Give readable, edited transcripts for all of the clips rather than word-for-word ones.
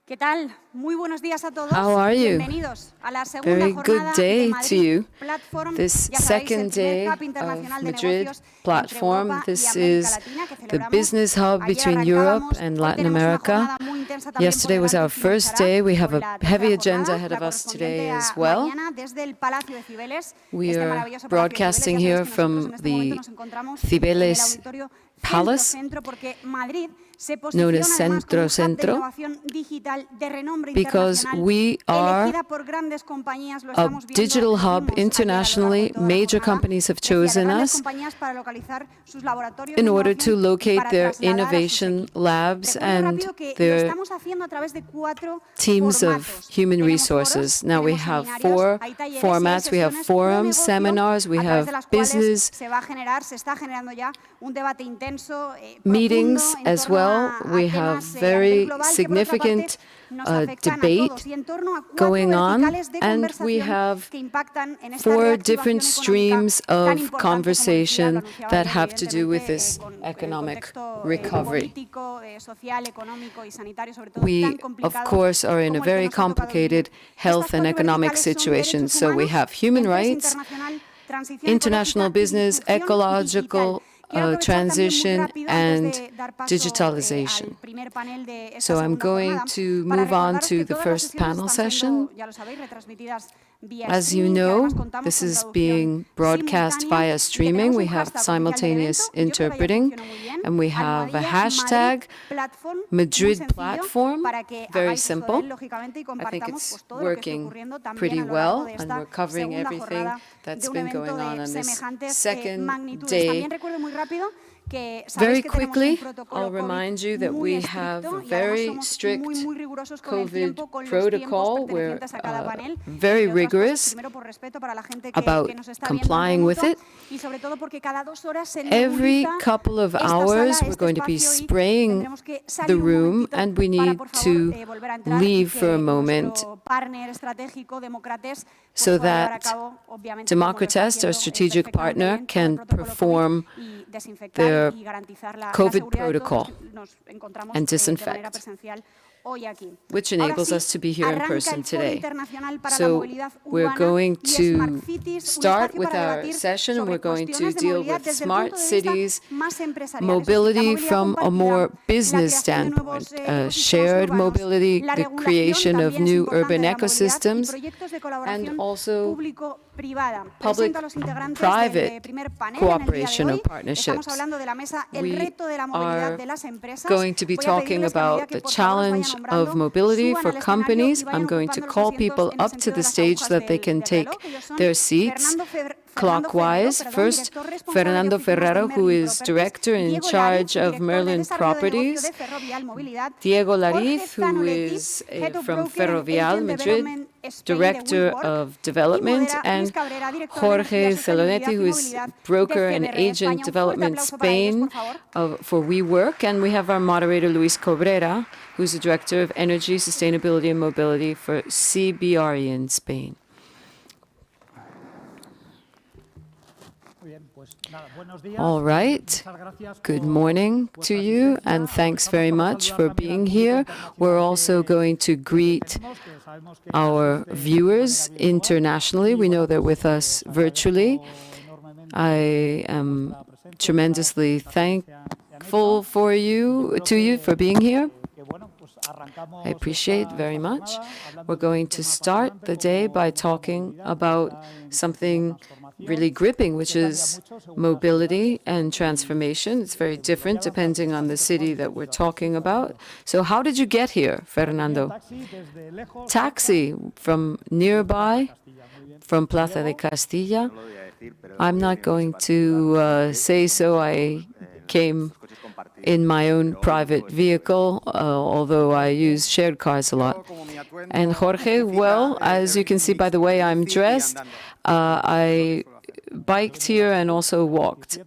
¿Qué tal? Muy buenos días a todos. How are you? Bienvenidos a la segunda Very jornada good day de to Madrid you. Platform. This Ya sabéis, el second primer day hub of internacional de Madrid negocios entre Platform. Europa y This América is Latina que the celebramos. business hub Ayer between Europe arrancábamos. and Hoy Latin tenemos una America. jornada muy intensa también por Yesterday was delante, our first day. We have con a la heavy tercera agenda jornada, ahead la of us today correspondiente as a well. mañana desde el Palacio de Cibeles. We Este are maravilloso Palacio de Cibeles. broadcasting Ya sabéis here que nosotros from en este momento the nos encontramos en el Cibeles auditorio Palace, Centro, porque Madrid se known posiciona as además como un hub de Centro, innovación digital de renombre because internacional, we are elegida por grandes compañías, lo a estamos viendo, digital lo hub vimos ayer a lo largo de internationally. toda la Major jornada. companies have Decía, de chosen grandes us compañías para localizar sus laboratorios in de order to innovación y locate para their trasladar a sus innovation equipos. labs Recuerdo and rápido que lo their estamos haciendo a través de 4 teams of formatos. human Tenemos resources. foros, Now we tenemos have seminarios, 4 hay talleres y hay formats. We have sesiones pro forums, negocio, seminars, we a través have de las cuales business se está generando ya un debate intenso, meetings profundo en as torno well. a We have temas a nivel very global que por otra parte significant nos afectan a debate todos y en torno a 4 going on, verticales de and we conversación have que impactan en esta 4 reactivación different económica streams tan of importante, como decía, lo conversation anunciaba that ayer, have to do with evidentemente, this con el economic contexto recovery. político, social, económico y sanitario, sobre todo tan We, of complicado course, are in a como el que very nos ha tocado vivir. complicated health and economic situation. So we have human rights, international business, ecological transition, and digitalization. So I'm going to move on to the first panel session. As you know, this is being broadcast via streaming. We have simultaneous interpreting, and we have a hashtag, Madrid Platform, very simple. I think it's working pretty well, and we're covering everything that's been going on this second day. Very quickly, I'll remind you that we have a very strict COVID protocol. We're very rigorous about complying with it. Every couple of hours, we're going to be spraying the room, and we need to leave for a moment so that Democratest, our strategic partner, can perform their COVID protocol and disinfect, which enables us to be here in person today. So we're going to start with our session. We're going to deal with smart cities, mobility from a more business standpoint, shared mobility, the creation of new urban ecosystems, and also public-private cooperation or partnerships. We are going to be talking about the challenge of mobility for companies. I'm going to call people up to the stage so that they can take their seats clockwise. First, Fernando Ferrero, who is director in charge of Merlin Properties, Diego Lariz, who is from Ferrovial Madrid, Director of Development, and Jorge Celonetti, who is Broker and Agent Development Spain for WeWork. And we have our moderator, Luis Cabrera, who's the Director of Energy, Sustainability and Mobility for CBRE in Spain. All right. Good morning to you, and thanks very much for being here. We're also going to greet our viewers internationally. We know they're with us virtually. I am tremendously thankful to you for being here. I appreciate very much. We're going to start the day by talking about something really gripping, which is mobility and transformation. It's very different depending on the city that we're talking about. So how did you get here, Fernando? Taxi from nearby, from Plaza de Castilla. I'm not going to say so. I came in my own private vehicle, although I use shared cars a lot. And Jorge, well, as you can see by the way I'm dressed, I biked here and also walked.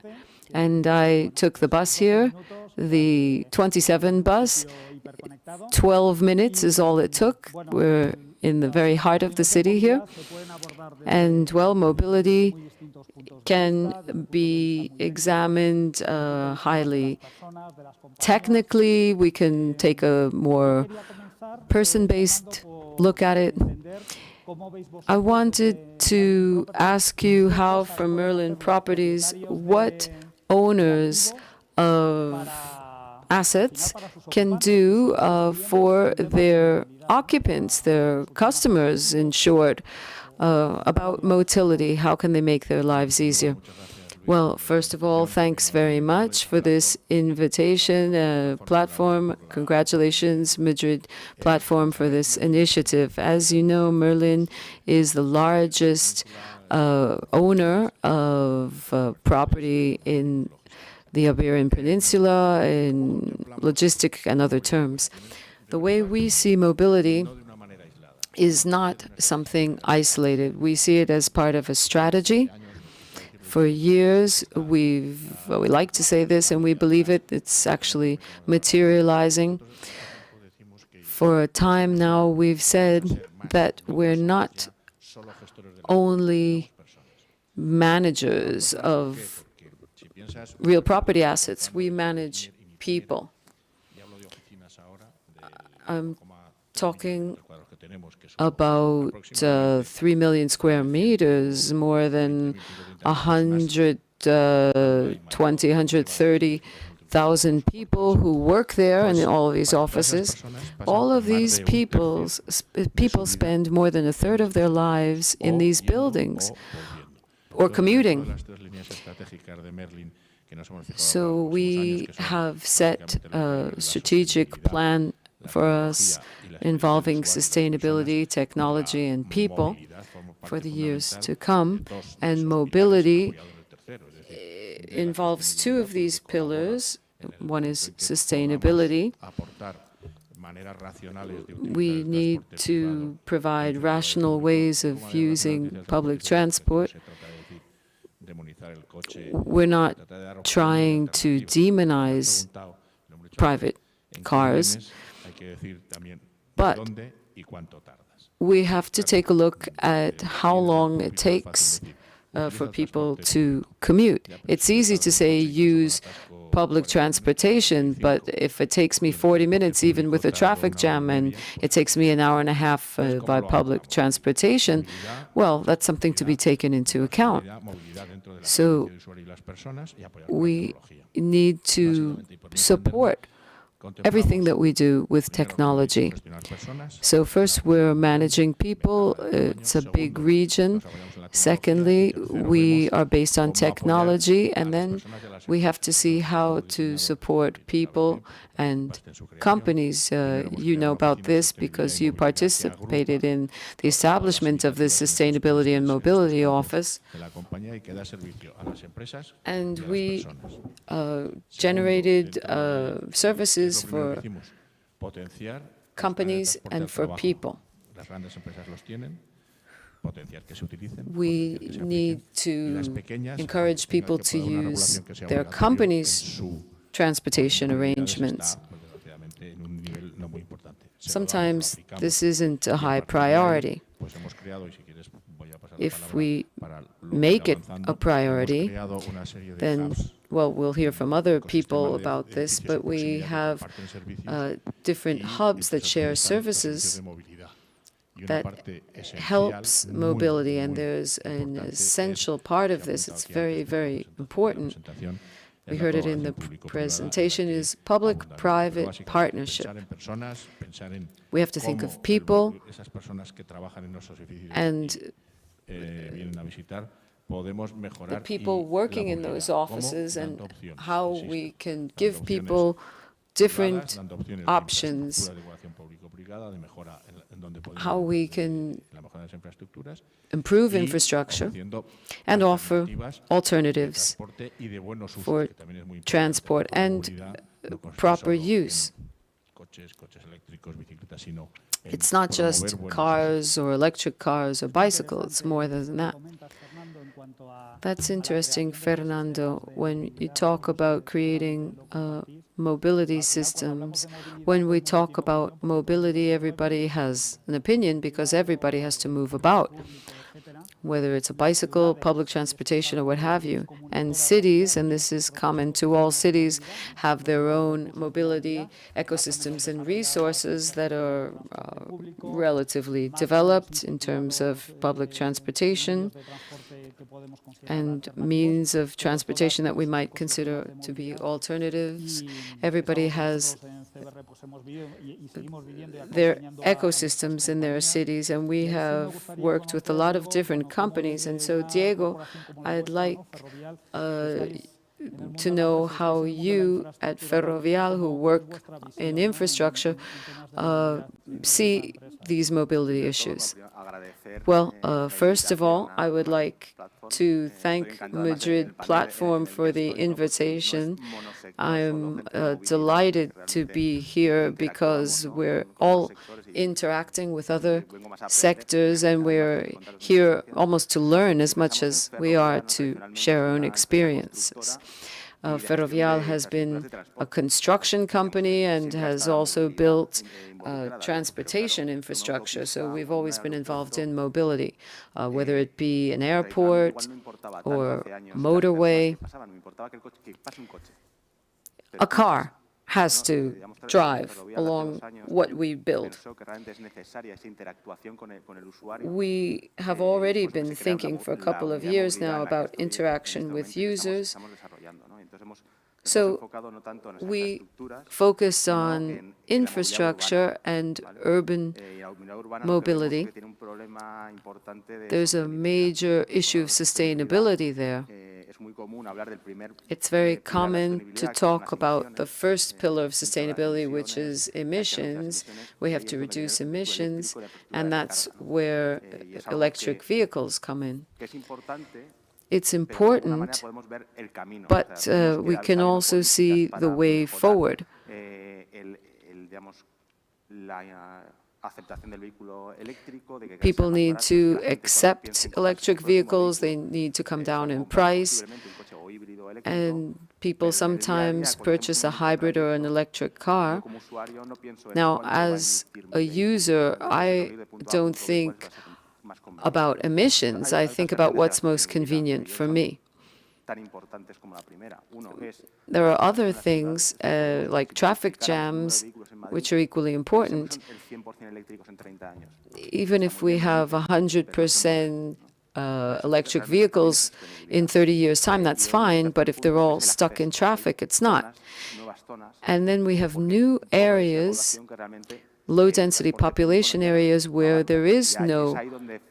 And I took the bus here, the 27 bus. 12 minutes is all it took. We're in the very heart of the city here. And, well, mobility can be examined highly technically. We can take a more person-based look at it, I wanted to ask you how, for Merlin Properties, what owners of assets can do for their occupants, their customers, in short, about motility. How can they make their lives easier? Well, first of all, thanks very much for this invitation, platform. Congratulations, Madrid platform, for this initiative. As you know, Merlin is the largest owner of property in the Iberian Peninsula in logistic and other terms. The way we see mobility is not something isolated. We see it as part of a strategy. For years, we like to say this, and we believe it. It's actually materializing. For a time now, we've said that we're not only managers of real property assets, we manage people. I'm talking about 3 million square meters, more than 120, 130,000 people who work there in all of these offices. All of these people spend more than a third of their lives in these buildings or commuting. So we have set a strategic plan for us involving sustainability, technology, and people for the years to come. And mobility involves two of these pillars. One is sustainability. We need to provide rational ways of using public transport. We're not trying to demonize private cars, but we have to take a look at how long it takes for people to commute. It's easy to say use public transportation, but if it takes me 40 minutes, even with a traffic jam, and it takes me an hour and a half by public transportation, well, that's something to be taken into account. So we need to support everything that we do with technology. So first, we're managing people. It's a big region. Secondly, we are based on technology, and then we have to see how to support people and companies. You know about this because you participated in the establishment of the Sustainability and Mobility Office. And we generated services for companies and for people. We need to encourage people to use their companies' transportation arrangements. Sometimes this isn't a high priority. If we make it a priority, then, well, we'll hear from other people about this, but we have different hubs that share services that helps mobility, and there's an essential part of this. It's very, very important. We heard it in the presentation, is public-private partnership. We have to think of people and the people working in those offices and how we can give people different options, how we can improve infrastructure and offer alternatives for transport and proper use. It's not just cars or electric cars or bicycles, it's more than that. That's interesting, Fernando, when you talk about creating mobility systems. When we talk about mobility, everybody has an opinion because everybody has to move about. whether it's a bicycle, public transportation, or what have you. And cities, and this is common to all cities, have their own mobility ecosystems and resources that are relatively developed in terms of public transportation and means of transportation that we might consider to be alternatives. Everybody has their ecosystems in their cities, and we have worked with a lot of different companies. And so, Diego, I'd like to know how you at Ferrovial, who work in infrastructure, see these mobility issues. Well, first of all, I would like to thank Madrid Platform for the invitation. I'm delighted to be here because we're all interacting with other sectors, and we're here almost to learn as much as we are to share our own experiences. Ferrovial has been a construction company and has also built transportation infrastructure, so we've always been involved in mobility, whether it be an airport or motorway. A car has to drive along what we build. We have already been thinking for a couple of years now about interaction with users. So we focus on infrastructure and urban mobility. There's a major issue of sustainability there. It's very common to talk about the first pillar of sustainability, which is emissions. We have to reduce emissions, and that's where electric vehicles come in. It's important, but we can also see the way forward. People need to accept electric vehicles, they need to come down in price, and people sometimes purchase a hybrid or an electric car. Now, as a user, I don't think about emissions. I think about what's most convenient for me. There are other things, like traffic jams, which are equally important. Even if we have 100% electric vehicles in 30 years' time, that's fine, but if they're all stuck in traffic, it's not. And then we have new areas, low-density population areas where there is no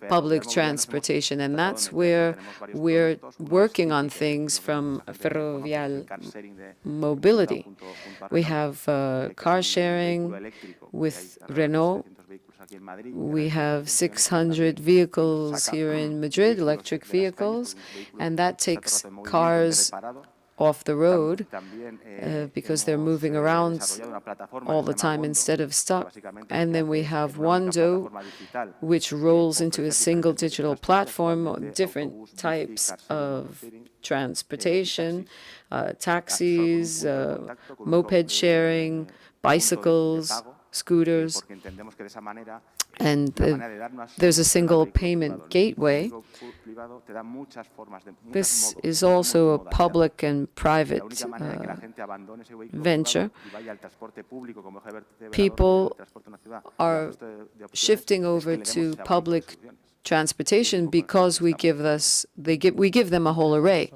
public transportation, and that's where we're working on things from Ferrovial Mobility. We have car sharing with Renault. We have 600 vehicles here in Madrid, electric vehicles, and that takes cars off the road because they're moving around all the time instead of stuck. And then we have Wando, which rolls into a single digital platform, different types of transportation, taxis, moped sharing, bicycles, scooters, and there's a single payment gateway. This is also a public and private venture. People are shifting over to public transportation because we give them a whole array.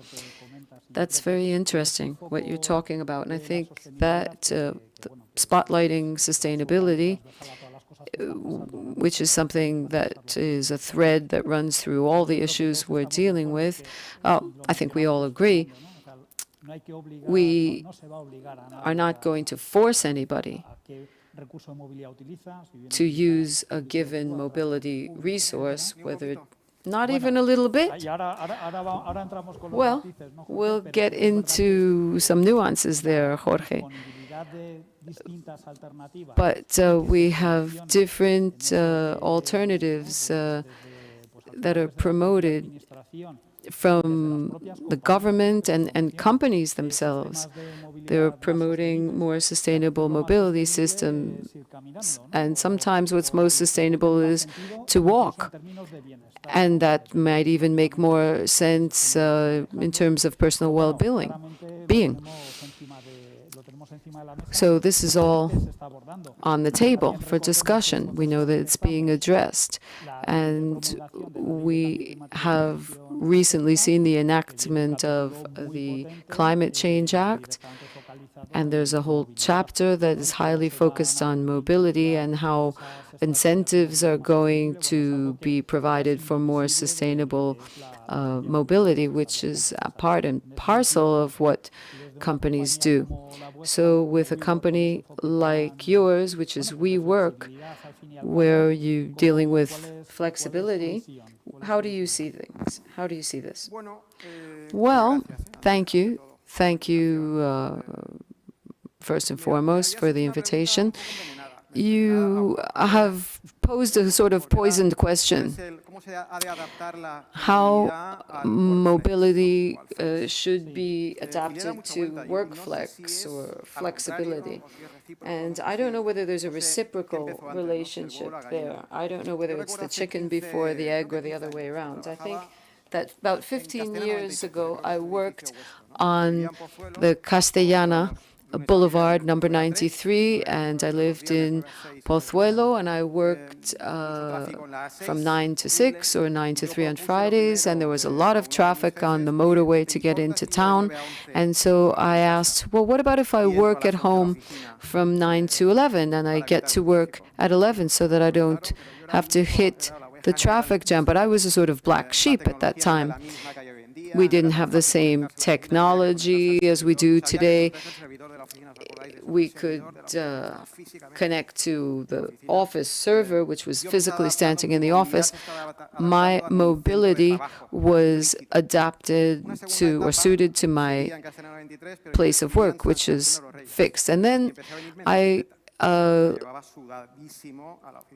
That's very interesting, what you're talking about, and I think that spotlighting sustainability, which is something that is a thread that runs through all the issues we're dealing with, I think we all agree. We are not going to force anybody to use a given mobility resource, whether not even a little bit. Well, we'll get into some nuances there, Jorge. But we have different alternatives that are promoted from the government and companies themselves. They're promoting more sustainable mobility systems, and sometimes what's most sustainable is to walk. And that might even make more sense in terms of personal well-being. So this is all on the table for discussion. We know that it's being addressed. And we have recently seen the enactment of the Climate Change Act. And there's a whole chapter that is highly focused on mobility and how incentives are going to be provided for more sustainable mobility, which is a part and parcel of what companies do. So with a company like yours, which is WeWork, where you're dealing with flexibility, how do you see things? How do you see this? Well, thank you. Thank you, first and foremost, for the invitation. You have posed a sort of poisoned question. How mobility should be adapted to work flex or flexibility. And I don't know whether there's a reciprocal relationship there. I don't know whether it's the chicken before the egg or the other way around. I think that about 15 years ago, I worked on the Castellana Boulevard, number 93, and I lived in Pozuelo, and I worked from 9 to 6 or 9 to 3 on Fridays, and there was a lot of traffic on the motorway to get into town. And so I asked, well, what about if I work at home from 9 to 11, and I get to work at 11 so that I don't have to hit the traffic jam? But I was a sort of black sheep at that time. We didn't have the same technology as we do today. We could connect to the office server, which was physically standing in the office. My mobility was adapted to or suited to my place of work, which is fixed. And then I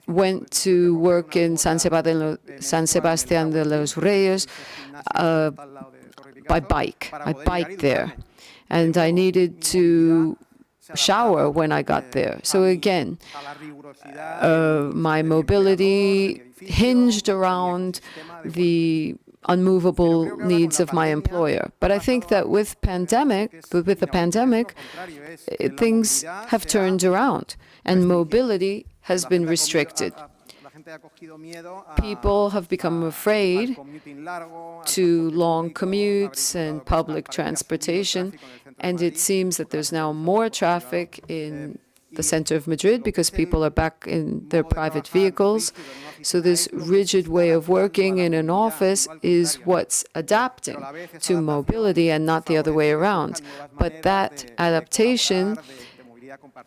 went to work in San Sebastián de los Reyes by bike. I biked there, and I needed to shower when I got there. So again, my mobility hinged around the unmovable needs of my employer. But I think that with the pandemic, things have turned around, and mobility has been restricted. People have become afraid to long commutes and public transportation, and it seems that there's now more traffic in the center of Madrid because people are back in their private vehicles. So this rigid way of working in an office is what's adapting to mobility and not the other way around. But that adaptation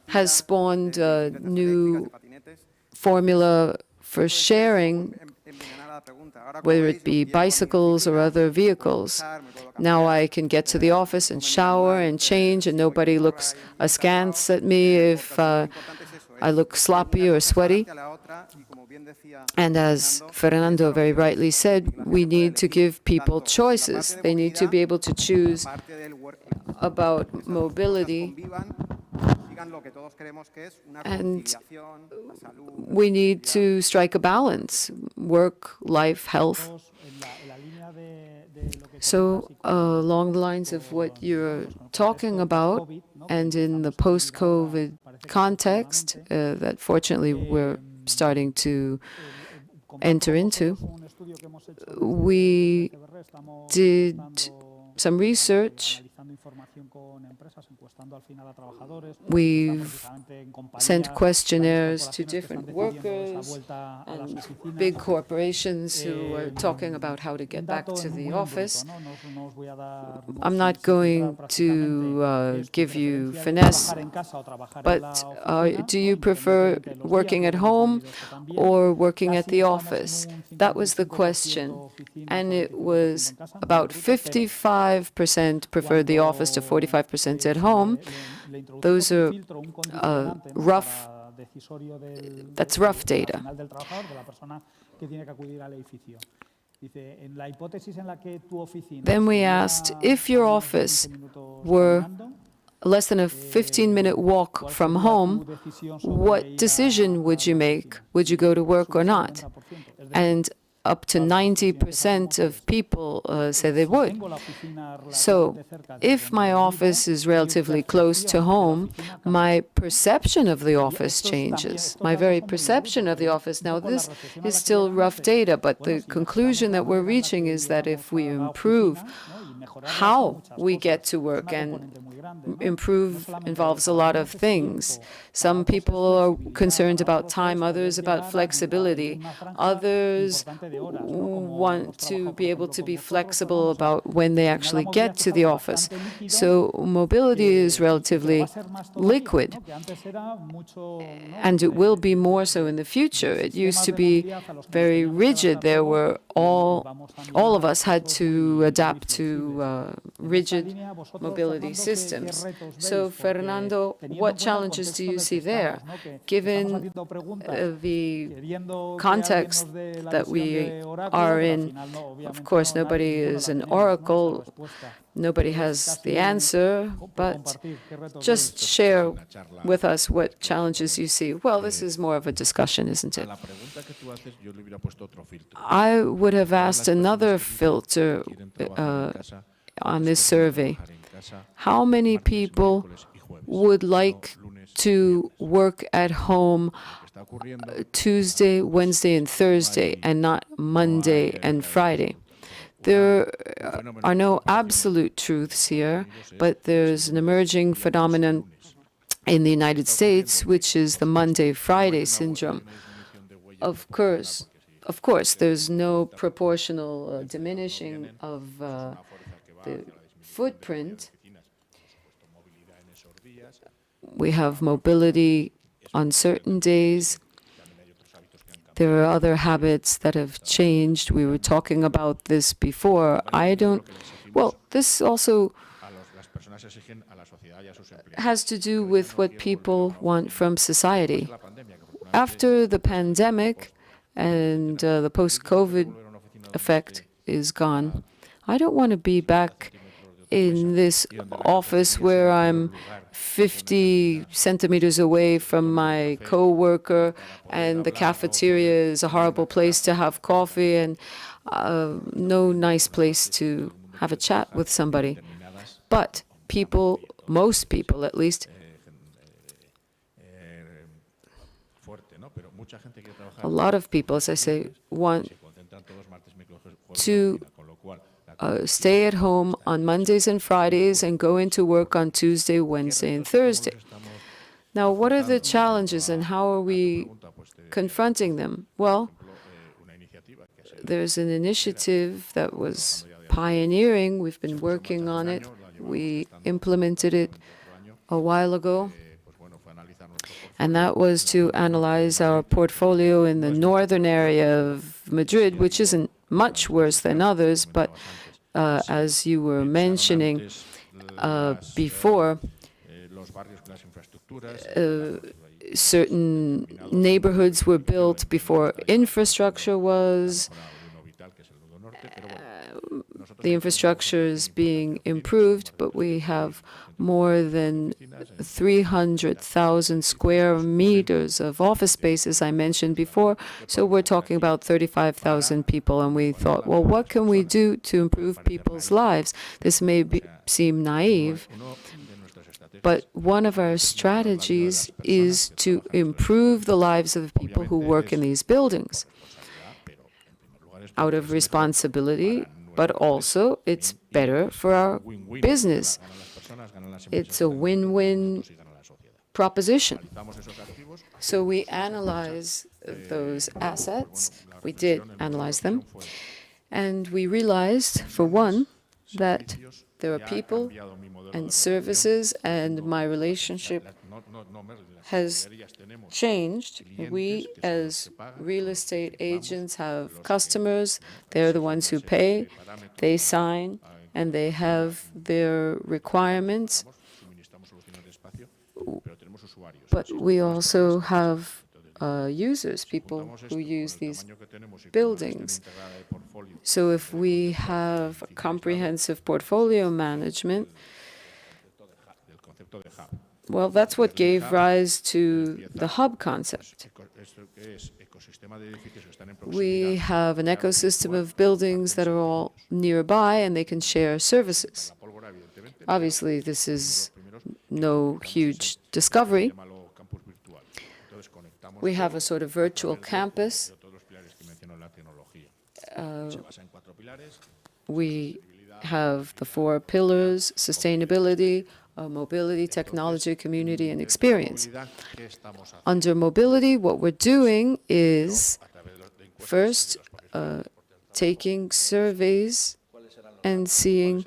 has spawned a new formula for sharing, whether it be bicycles or other vehicles. Now I can get to the office and shower and change, and nobody looks askance at me if I look sloppy or sweaty. And as Fernando very rightly said, we need to give people choices. They need to be able to choose about mobility. And we need to strike a balance, work, life, health. So along the lines of what you're talking about, and in the post-COVID context that fortunately we're starting to enter into, we did some research. We've sent questionnaires to different workers and big corporations who are talking about how to get back to the office. I'm not going to give you finesse, but do you prefer working at home or working at the office? That was the question. And it was about 55% preferred the office to 45% at home. Those are that's rough data. Then we asked, if your office were less than a 15-minute walk from home, what decision would you make? Would you go to work or not? And up to 90% of people say they would. So if my office is relatively close to home, my perception of the office changes. My very perception of the office. Now, this is still rough data, but the conclusion that we're reaching is that if we improve how we get to work, and improve involves a lot of things. Some people are concerned about time, others about flexibility. Others want to be able to be flexible about when they actually get to the office. So mobility is relatively liquid, and it will be more so in the future. It used to be very rigid. There were all of us had to adapt to rigid mobility systems. So, Fernando, what challenges do you see there, given the context that we are in? Of course, nobody is an oracle, nobody has the answer, but just share with us what challenges you see. Well, this is more of a discussion, isn't it? I would have asked another filter on this survey. How many people would like to work at home Tuesday, Wednesday, and Thursday, and not Monday and Friday? There are no absolute truths here, but there's an emerging phenomenon in the United States, which is the Monday-Friday syndrome. Of course, there's no proportional diminishing of the footprint. We have mobility on certain days. There are other habits that have changed. We were talking about this before. This also has to do with what people want from society. After the pandemic and the post-COVID effect is gone, I don't want to be back in this office where I'm 50 centimeters away from my co-worker, and the cafeteria is a horrible place to have coffee, and no nice place to have a chat with somebody. But people, most people at least, a lot of people, as I say, want to stay at home on Mondays and Fridays and go into work on Tuesday, Wednesday, and Thursday. Now, what are the challenges and how are we confronting them? Well, there's an initiative that was pioneering. We've been working on it. We implemented it a while ago. And that was to analyze our portfolio in the northern area of Madrid, which isn't much worse than others, but as you were mentioning before, certain neighborhoods were built before infrastructure was. The infrastructure is being improved, but we have more than 300,000 square meters of office space, as I mentioned before. So we're talking about 35,000 people, and we thought, well, what can we do to improve people's lives? This may seem naive, but one of our strategies is to improve the lives of the people who work in these buildings out of responsibility, but also it's better for our business. It's a win-win proposition. So we analyze those assets. We did analyze them. And we realized, for one, that there are people and services, and my relationship has changed. We, as real estate agents, have customers. They're the ones who pay. They sign, and they have their requirements. But we also have users, people who use these buildings. So if we have comprehensive portfolio management, well, that's what gave rise to the hub concept. We have an ecosystem of buildings that are all nearby and they can share services. Obviously, this is no huge discovery. We have a sort of virtual campus. We have the 4 pillars: sustainability, mobility, technology, community, and experience. Under mobility, what we're doing is first taking surveys and seeing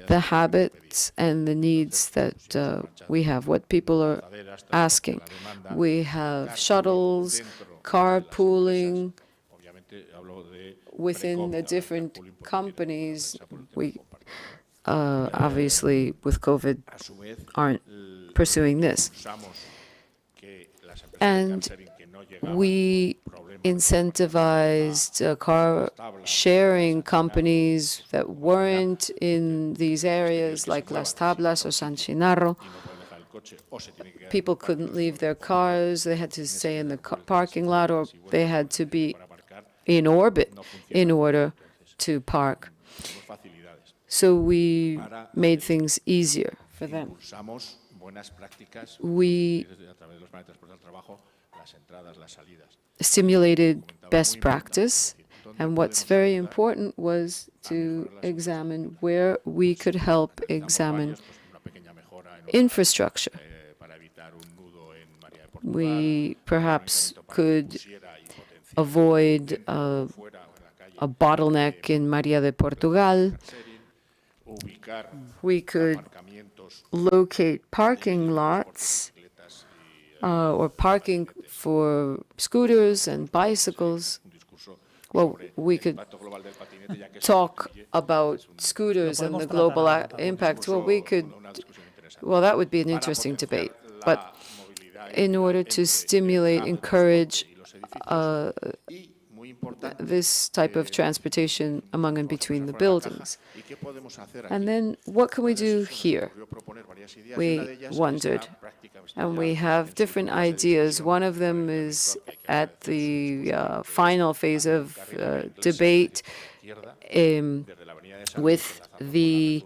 the habits and the needs that we have, what people are asking. We have shuttles, carpooling. Within the different companies, we obviously, with COVID, aren't pursuing this. And we incentivized car-sharing companies that weren't in these areas, like Las Tablas or San Chinarro. People couldn't leave their cars. They had to stay in the parking lot, or they had to be in orbit in order to park. So we made things easier for them. We stimulated best practice, and what's very important was to examine where we could help examine infrastructure. We perhaps could avoid a bottleneck in Maria de Portugal. We could locate parking lots or parking for scooters and bicycles. Well, we could talk about scooters and the global impact. Well, that would be an interesting debate. But in order to stimulate, encourage this type of transportation among and between the buildings. And then what can we do here? We wondered, and we have different ideas. One of them is at the final phase of debate with the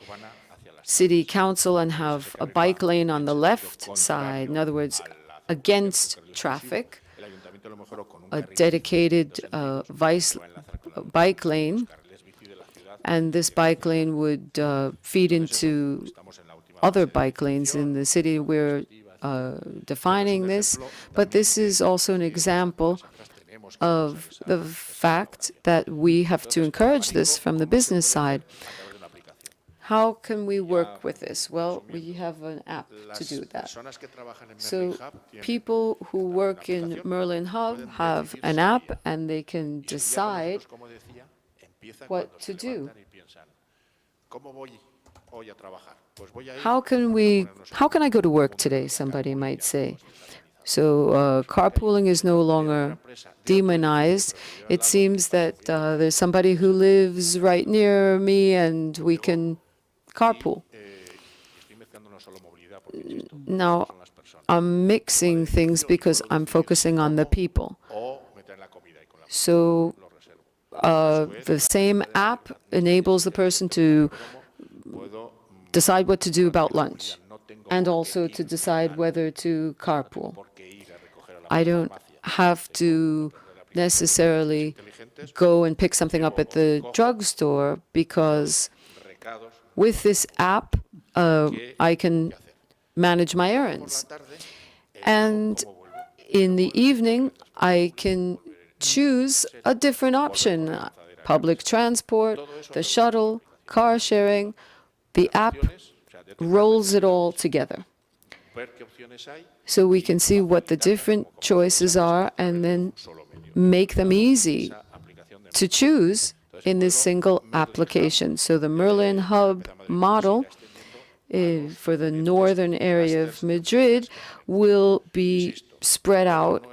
city council, and have a bike lane on the left side, in other words, against traffic, a dedicated bike lane, and this bike lane would feed into other bike lanes in the city. We're defining this, but this is also an example of the fact that we have to encourage this from the business side. How can we work with this? Well, we have an app to do that. So people who work in Merlin Hub have an app, and they can decide what to do. How can I go to work today, somebody might say. So carpooling is no longer demonized. It seems that there's somebody who lives right near me, and we can carpool. Now, I'm mixing things because I'm focusing on the people. So the same app enables the person to decide what to do about lunch, and also to decide whether to carpool. I don't have to necessarily go and pick something up at the drugstore, because with this app, I can manage my errands. And in the evening, I can choose a different option: public transport, the shuttle, car sharing. The app rolls it all together. So we can see what the different choices are, and then make them easy to choose in this single application. So the Merlin Hub model for the northern area of Madrid will be spread out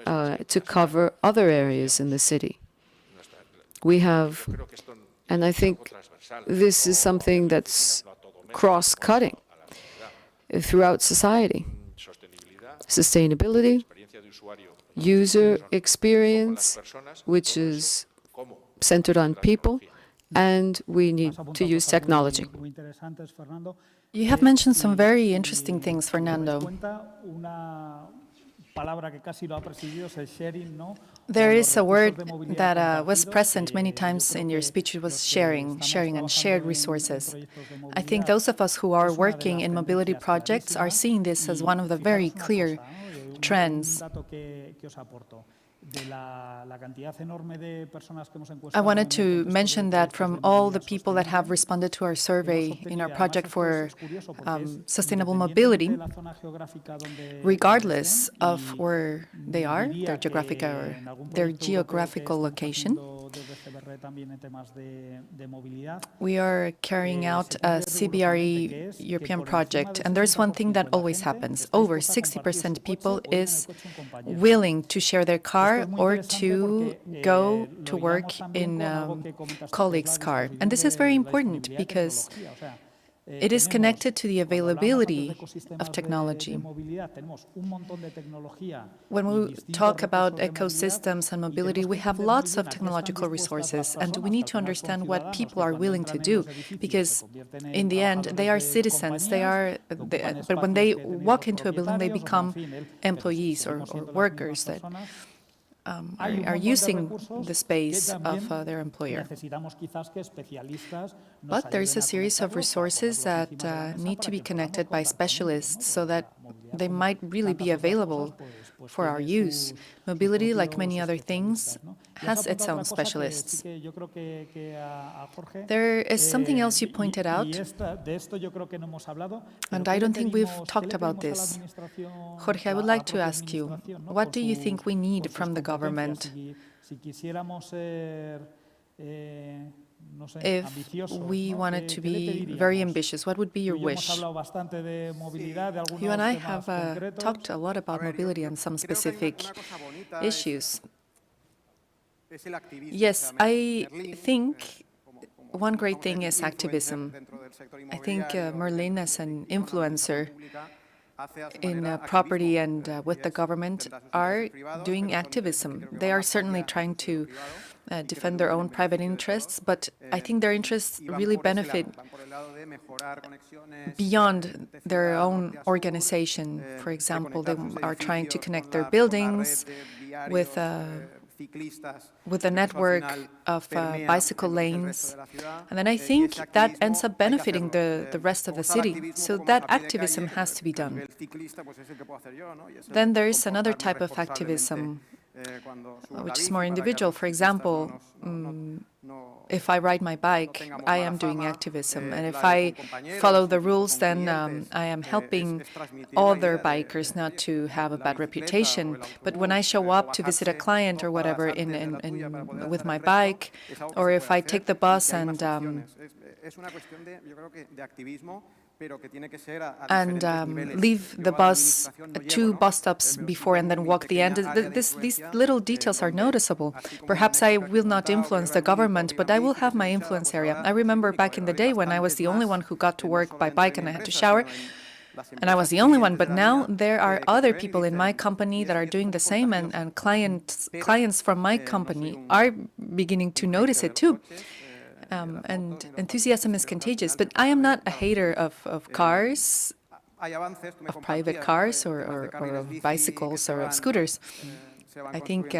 to cover other areas in the city. We have, and I think this is something that's cross-cutting throughout society. Sustainability, user experience, which is centered on people, and we need to use technology. You have mentioned some very interesting things, Fernando. There is a word that was present many times in your speech. It was sharing and shared resources. I think those of us who are working in mobility projects are seeing this as one of the very clear trends. I wanted to mention that from all the people that have responded to our survey in our project for sustainable mobility, regardless of where they are, their geographical location, we are carrying out a CBRE European project, and there's one thing that always happens. Over 60% people is willing to share their car or to go to work in a colleague's car. And this is very important because it is connected to the availability of technology. When we talk about ecosystems and mobility, we have lots of technological resources, and we need to understand what people are willing to do, because in the end, they are citizens. But when they walk into a building, they become employees or workers that are using the space of their employer. But there's a series of resources that need to be connected by specialists so that they might really be available for our use. Mobility, like many other things, has its own specialists. There is something else you pointed out, and I don't think we've talked about this. Jorge, I would like to ask you, what do you think we need from the government? If we wanted to be very ambitious, what would be your wish? You and I have talked a lot about mobility and some specific issues. Yes, I think one great thing is activism. I think Merlin, as an influencer in property and with the government, are doing activism. They are certainly trying to defend their own private interests, but I think their interests really benefit beyond their own organization. For example, they are trying to connect their buildings with a network of bicycle lanes. And then I think that ends up benefiting the rest of the city. So that activism has to be done. Then there is another type of activism, which is more individual. For example, if I ride my bike, I am doing activism. And if I follow the rules, then I am helping other bikers not to have a bad reputation. But when I show up to visit a client or whatever with my bike, or if I take the bus and leave the bus 2 bus stops before and then walk the end. These little details are noticeable. Perhaps I will not influence the government, but I will have my influence area. I remember back in the day when I was the only one who got to work by bike and I had to shower, and I was the only one, but now there are other people in my company that are doing the same, and clients from my company are beginning to notice it too. And enthusiasm is contagious, but I am not a hater of cars, of private cars or of bicycles or of scooters. I think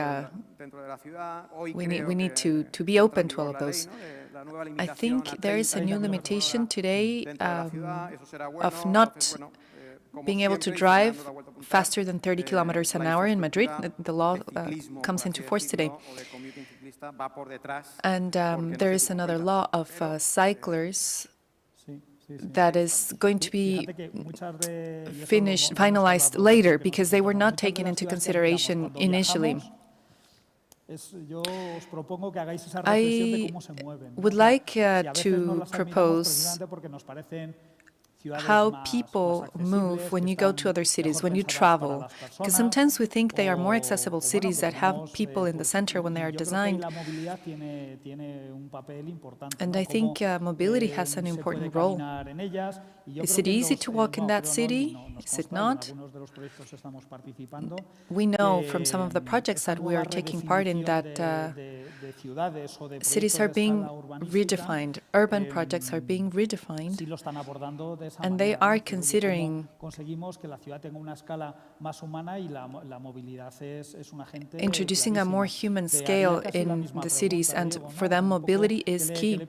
we need to be open to all of those. I think there is a new limitation today of not being able to drive faster than 30 kilometers an hour in Madrid. The law comes into force today. And there is another law of cyclers that is going to be finalized later because they were not taken into consideration initially. I would like to propose how people move when you go to other cities, when you travel. Because sometimes we think they are more accessible cities that have people in the center when they are designed. And I think mobility has an important role. Is it easy to walk in that city? Is it not? We know from some of the projects that we are taking part in that cities are being redefined, urban projects are being redefined, and they are considering introducing a more human scale in the cities, and for them mobility is key.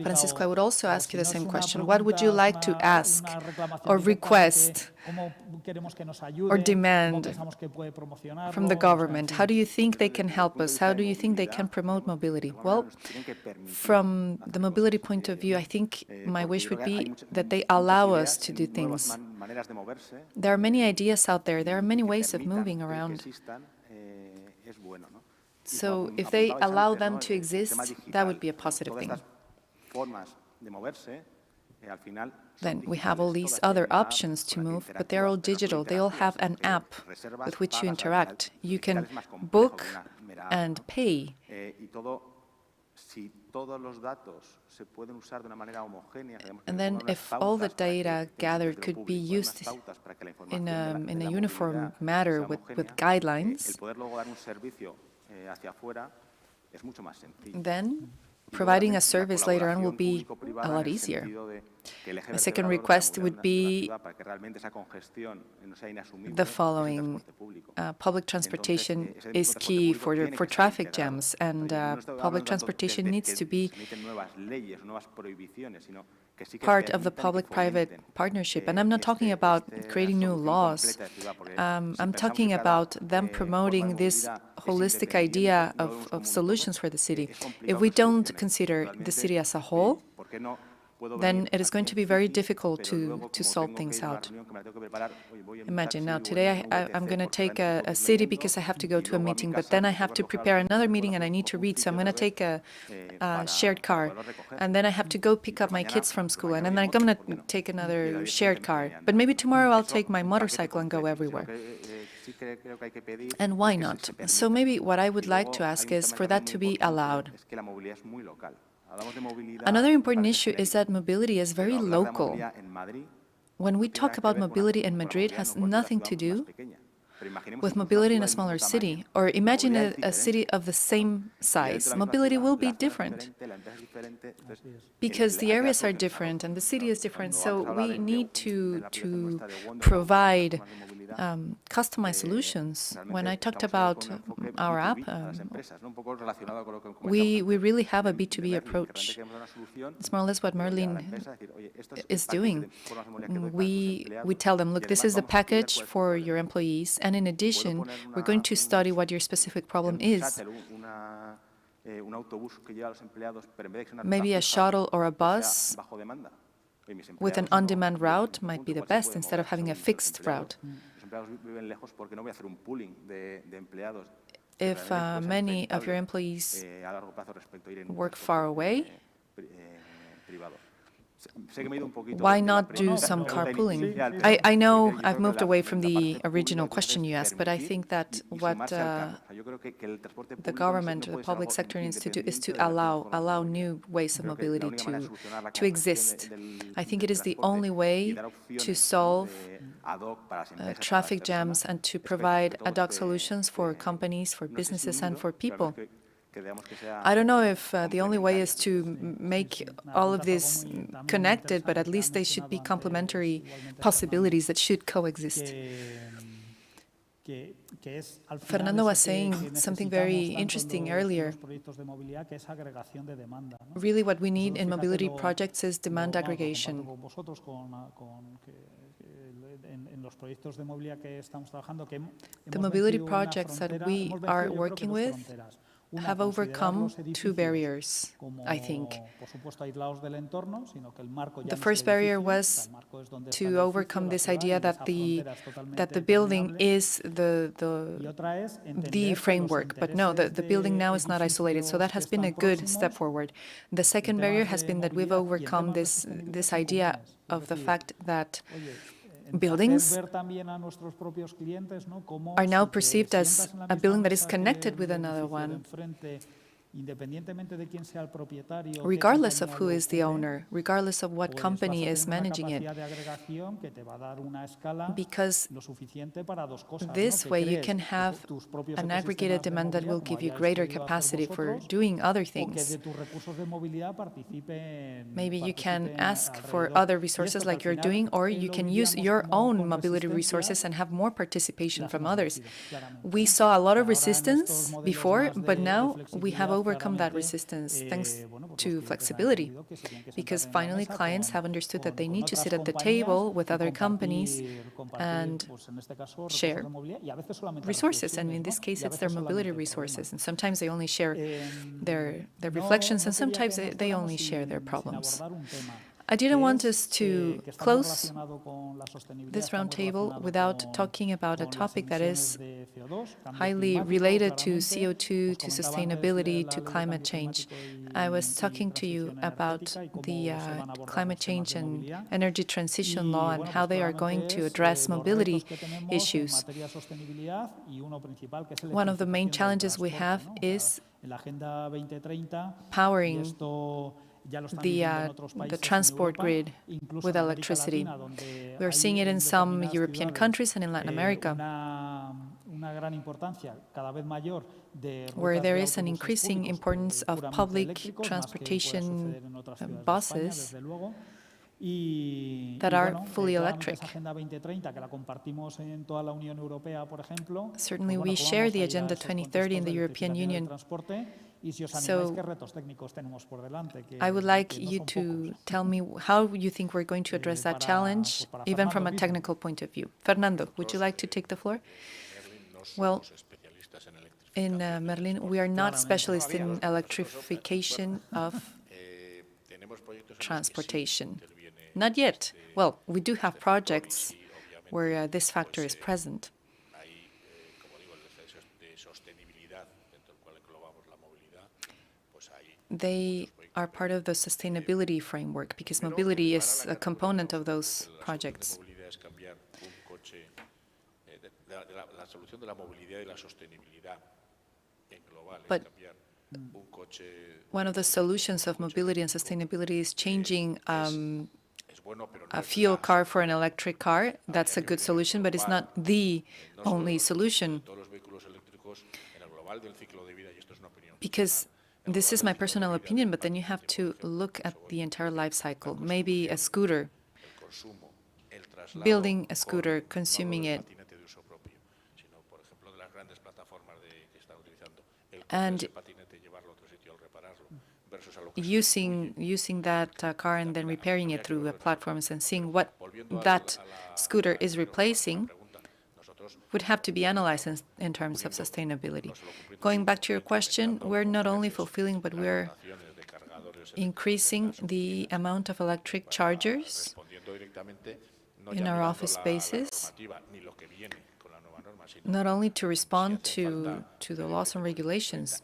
Francisco, I would also ask you the same question. What would you like to ask or request or demand from the government? How do you think they can help us? How do you think they can promote mobility? Well, from the mobility point of view, I think my wish would be that they allow us to do things. There are many ideas out there. There are many ways of moving around. So if they allow them to exist, that would be a positive thing. Then we have all these other options to move, but they're all digital. They all have an app with which you interact. You can book and pay. And then if all the data gathered could be used in a uniform manner with guidelines, then providing a service later on will be a lot easier. My second request would be the following. Public transportation is key for traffic jams, and public transportation needs to be part of the public-private partnership. And I'm not talking about creating new laws. I'm talking about them promoting this holistic idea of solutions for the city. If we don't consider the city as a whole, then it is going to be very difficult to sort things out. Imagine now, today I'm going to take a city because I have to go to a meeting, but then I have to prepare another meeting and I need to read, so I'm going to take a shared car. And then I have to go pick up my kids from school, and then I'm going to take another shared car. But maybe tomorrow I'll take my motorcycle and go everywhere. And why not? So maybe what I would like to ask is for that to be allowed. Another important issue is that mobility is very local. When we talk about mobility in Madrid, it has nothing to do with mobility in a smaller city. Or imagine a city of the same size. Mobility will be different because the areas are different and the city is different. So we need to provide customized solutions. When I talked about our app, we really have a B2B approach. It's more or less what Merlin is doing. We tell them, look, this is the package for your employees, and in addition, we're going to study what your specific problem is. Maybe a shuttle or a bus with an on-demand route might be the best instead of having a fixed route. If many of your employees work far away, why not do some carpooling? I know I've moved away from the original question you asked, but I think that what the government, the public sector needs to do is to allow new ways of mobility to exist. I think it is the only way to solve traffic jams and to provide ad hoc solutions for companies, for businesses, and for people. I don't know if the only way is to make all of this connected, but at least they should be complementary possibilities that should coexist. Fernando was saying something very interesting earlier. Really what we need in mobility projects is demand aggregation. The mobility projects that we are working with have overcome two barriers, I think. The first barrier was to overcome this idea that the building is the framework, but no, the building now is not isolated, so that has been a good step forward. The second barrier has been that we've overcome this idea of the fact that buildings are now perceived as a building that is connected with another one, regardless of who is the owner, regardless of what company is managing it. Because this way you can have an aggregated demand that will give you greater capacity for doing other things. Maybe you can ask for other resources like you're doing, or you can use your own mobility resources and have more participation from others. We saw a lot of resistance before, but now we have overcome that resistance thanks to flexibility, because finally clients have understood that they need to sit at the table with other companies and share resources, and in this case it's their mobility resources, and sometimes they only share their reflections, and sometimes they only share their problems. I didn't want us to close this roundtable without talking about a topic that is highly related to CO2, to sustainability, to climate change. I was talking to you about the climate change and energy transition law and how they are going to address mobility issues. One of the main challenges we have is powering the transport grid with electricity. We're seeing it in some European countries and in Latin America, where there is an increasing importance of public transportation buses that are fully electric. Certainly, we share the Agenda 2030 in the European Union. So I would like you to tell me how you think we're going to address that challenge, even from a technical point of view. Fernando, would you like to take the floor? Well, in Merlin, we are not specialists in electrification of transportation. Not yet. Well, we do have projects where this factor is present. They are part of the sustainability framework, because mobility is a component of those projects. But one of the solutions of mobility and sustainability is changing a fuel car for an electric car. That's a good solution, but it's not the only solution. Because this is my personal opinion, but then you have to look at the entire life cycle. Maybe a scooter, building a scooter, consuming it, and using that car and then repairing it through platforms and seeing what that scooter is replacing would have to be analyzed in terms of sustainability. Going back to your question, we're not only fulfilling, but we're increasing the amount of electric chargers in our office spaces, not only to respond to the laws and regulations.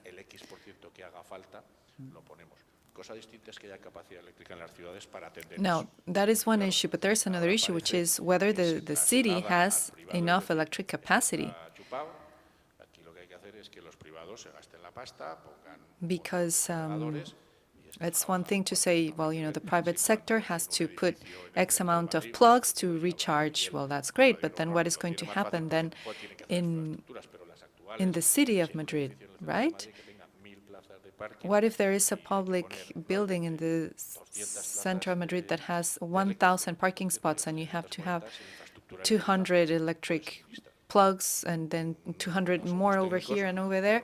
Now, that is one issue, but there's another issue, which is whether the city has enough electric capacity. Because it's one thing to say, well, the private sector has to put X amount of plugs to recharge. Well, that's great, but then what is going to happen then in the city of Madrid, right? What if there is a public building in the center of Madrid that has 1,000 parking spots and you have to have 200 electric plugs and then 200 more over here and over there?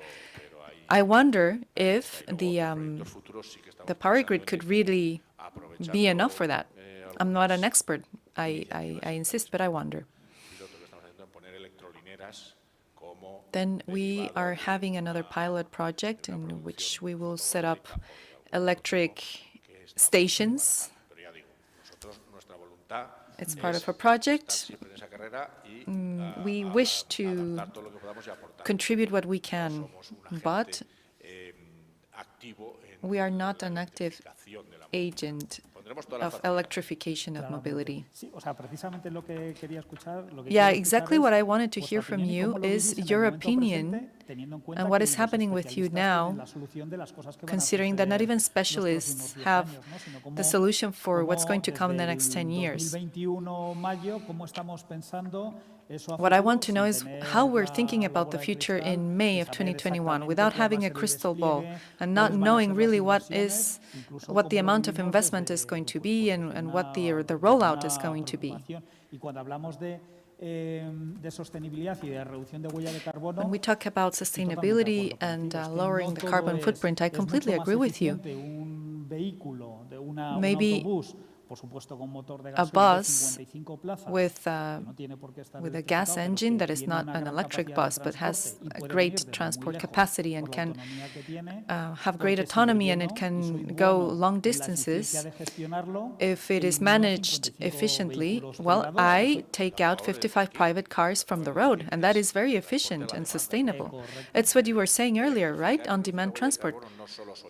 I wonder if the power grid could really be enough for that. I'm not an expert, I insist, but I wonder. Then we are having another pilot project in which we will set up electric stations. It's part of a project. We wish to contribute what we can, but we are not an active agent of electrification of mobility. Yeah, exactly what I wanted to hear from you is your opinion and what is happening with you now, considering that not even specialists have the solution for what's going to come in the next 10 years. What I want to know is how we're thinking about the future in May of 2021 without having a crystal ball and not knowing really what the amount of investment is going to be and what the rollout is going to be. When we talk about sustainability and lowering the carbon footprint, I completely agree with you. Maybe a bus with a gas engine that is not an electric bus but has a great transport capacity and can have great autonomy, and it can go long distances. If it is managed efficiently, well, I take out 55 private cars from the road, and that is very efficient and sustainable. It's what you were saying earlier, right? On-demand transport.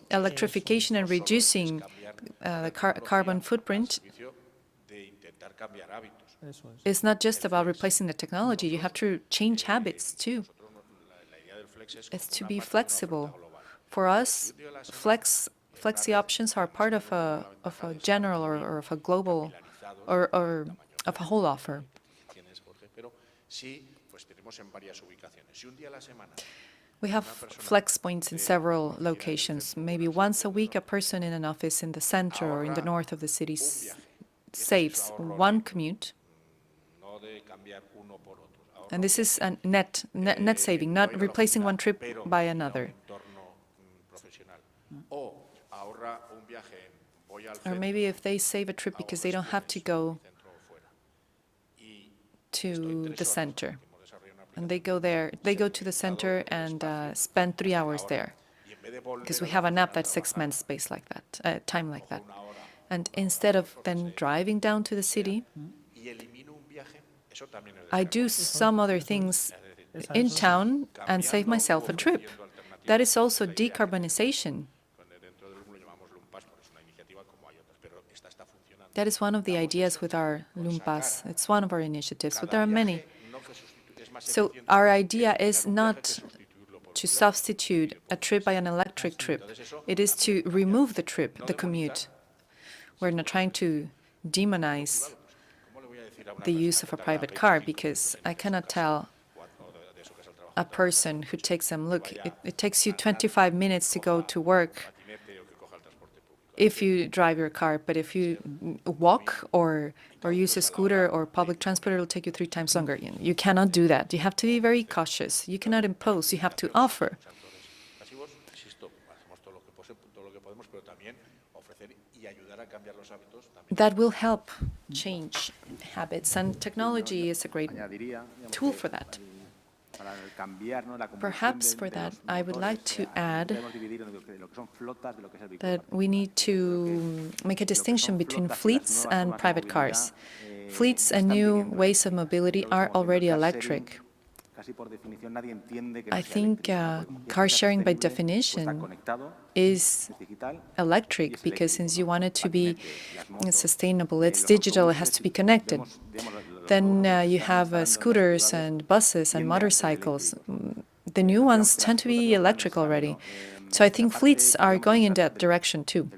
Electrification and reducing the carbon footprint is not just about replacing the technology. You have to change habits too. It's to be flexible. For us, flexi options are part of a general or of a global or of a whole offer. We have flex points in several locations. Maybe once a week, a person in an office in the center or in the north of the city saves one commute. And this is a net saving, not replacing one trip by another. Or maybe if they save a trip because they don't have to go to the center. And they go to the center and spend 3 hours there, because we have an app that's 6 months space like that, time like that. And instead of then driving down to the city, I do some other things in town and save myself a trip. That is also decarbonization. That is one of the ideas with our Lumpas. It's one of our initiatives, but there are many. So our idea is not to substitute a trip by an electric trip. It is to remove the trip, the commute. We're not trying to demonize the use of a private car, because I cannot tell a person who takes them, look, it takes you 25 minutes to go to work if you drive your car, but if you walk or use a scooter or public transport, it will take you 3 times longer. You cannot do that. You have to be very cautious. You cannot impose. You have to offer. That will help change habits, and technology is a great tool for that. Perhaps for that, I would like to add that we need to make a distinction between fleets and private cars. Fleets and new ways of mobility are already electric. I think car sharing by definition is electric, because since you want it to be sustainable, it's digital, it has to be connected. Then you have scooters and buses and motorcycles. The new ones tend to be electric already. So I think fleets are going in that direction too.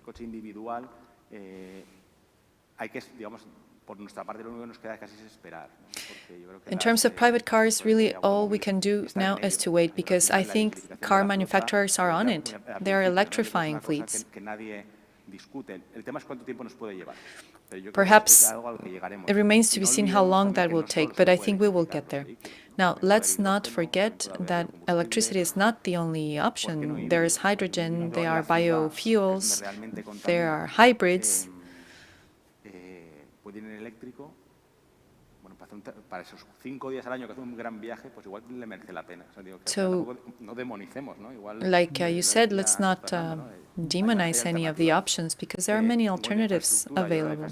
In terms of private cars, really all we can do now is to wait, because I think car manufacturers are on it. They are electrifying fleets. Perhaps it remains to be seen how long that will take, but I think we will get there. Now, let's not forget that electricity is not the only option. There is hydrogen, there are biofuels, there are hybrids. So, like you said, let's not demonize any of the options because there are many alternatives available.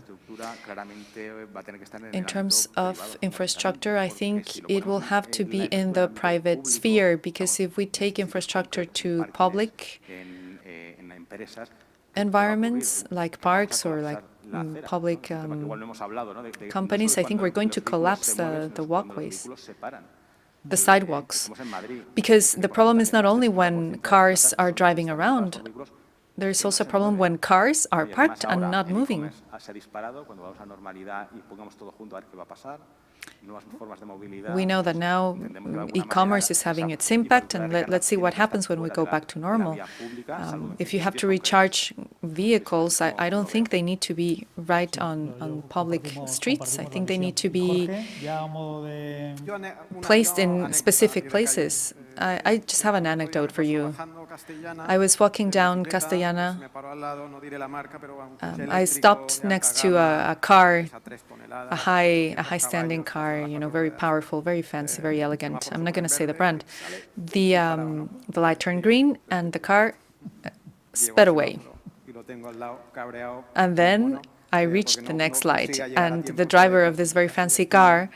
In terms of infrastructure, I think it will have to be in the private sphere, because if we take infrastructure to public environments like parks or like public companies, I think we're going to collapse the walkways, the sidewalks. Because the problem is not only when cars are driving around, there's also a problem when cars are parked and not moving. We know that now e-commerce is having its impact, and let's see what happens when we go back to normal. If you have to recharge vehicles, I don't think they need to be right on public streets. I think they need to be placed in specific places. I just have an anecdote for you. I was walking down Castellana. I stopped next to a car, a high-standing car, very powerful, very fancy, very elegant. I'm not going to say the brand. The light turned green, and the car sped away. And then I reached the next light, and the driver of this very fancy car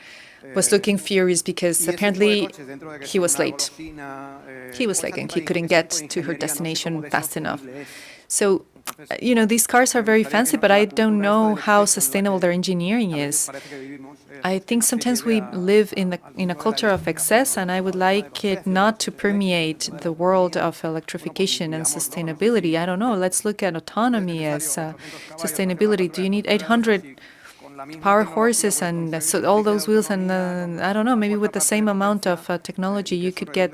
was looking furious because apparently he was late. He was late and he couldn't get to her destination fast enough. So, these cars are very fancy, but I don't know how sustainable their engineering is. I think sometimes we live in a culture of excess, and I would like it not to permeate the world of electrification and sustainability. I don't know. Let's look at autonomy as sustainability. Do you need 800 power horses and so all those wheels, and I don't know, maybe with the same amount of technology you could get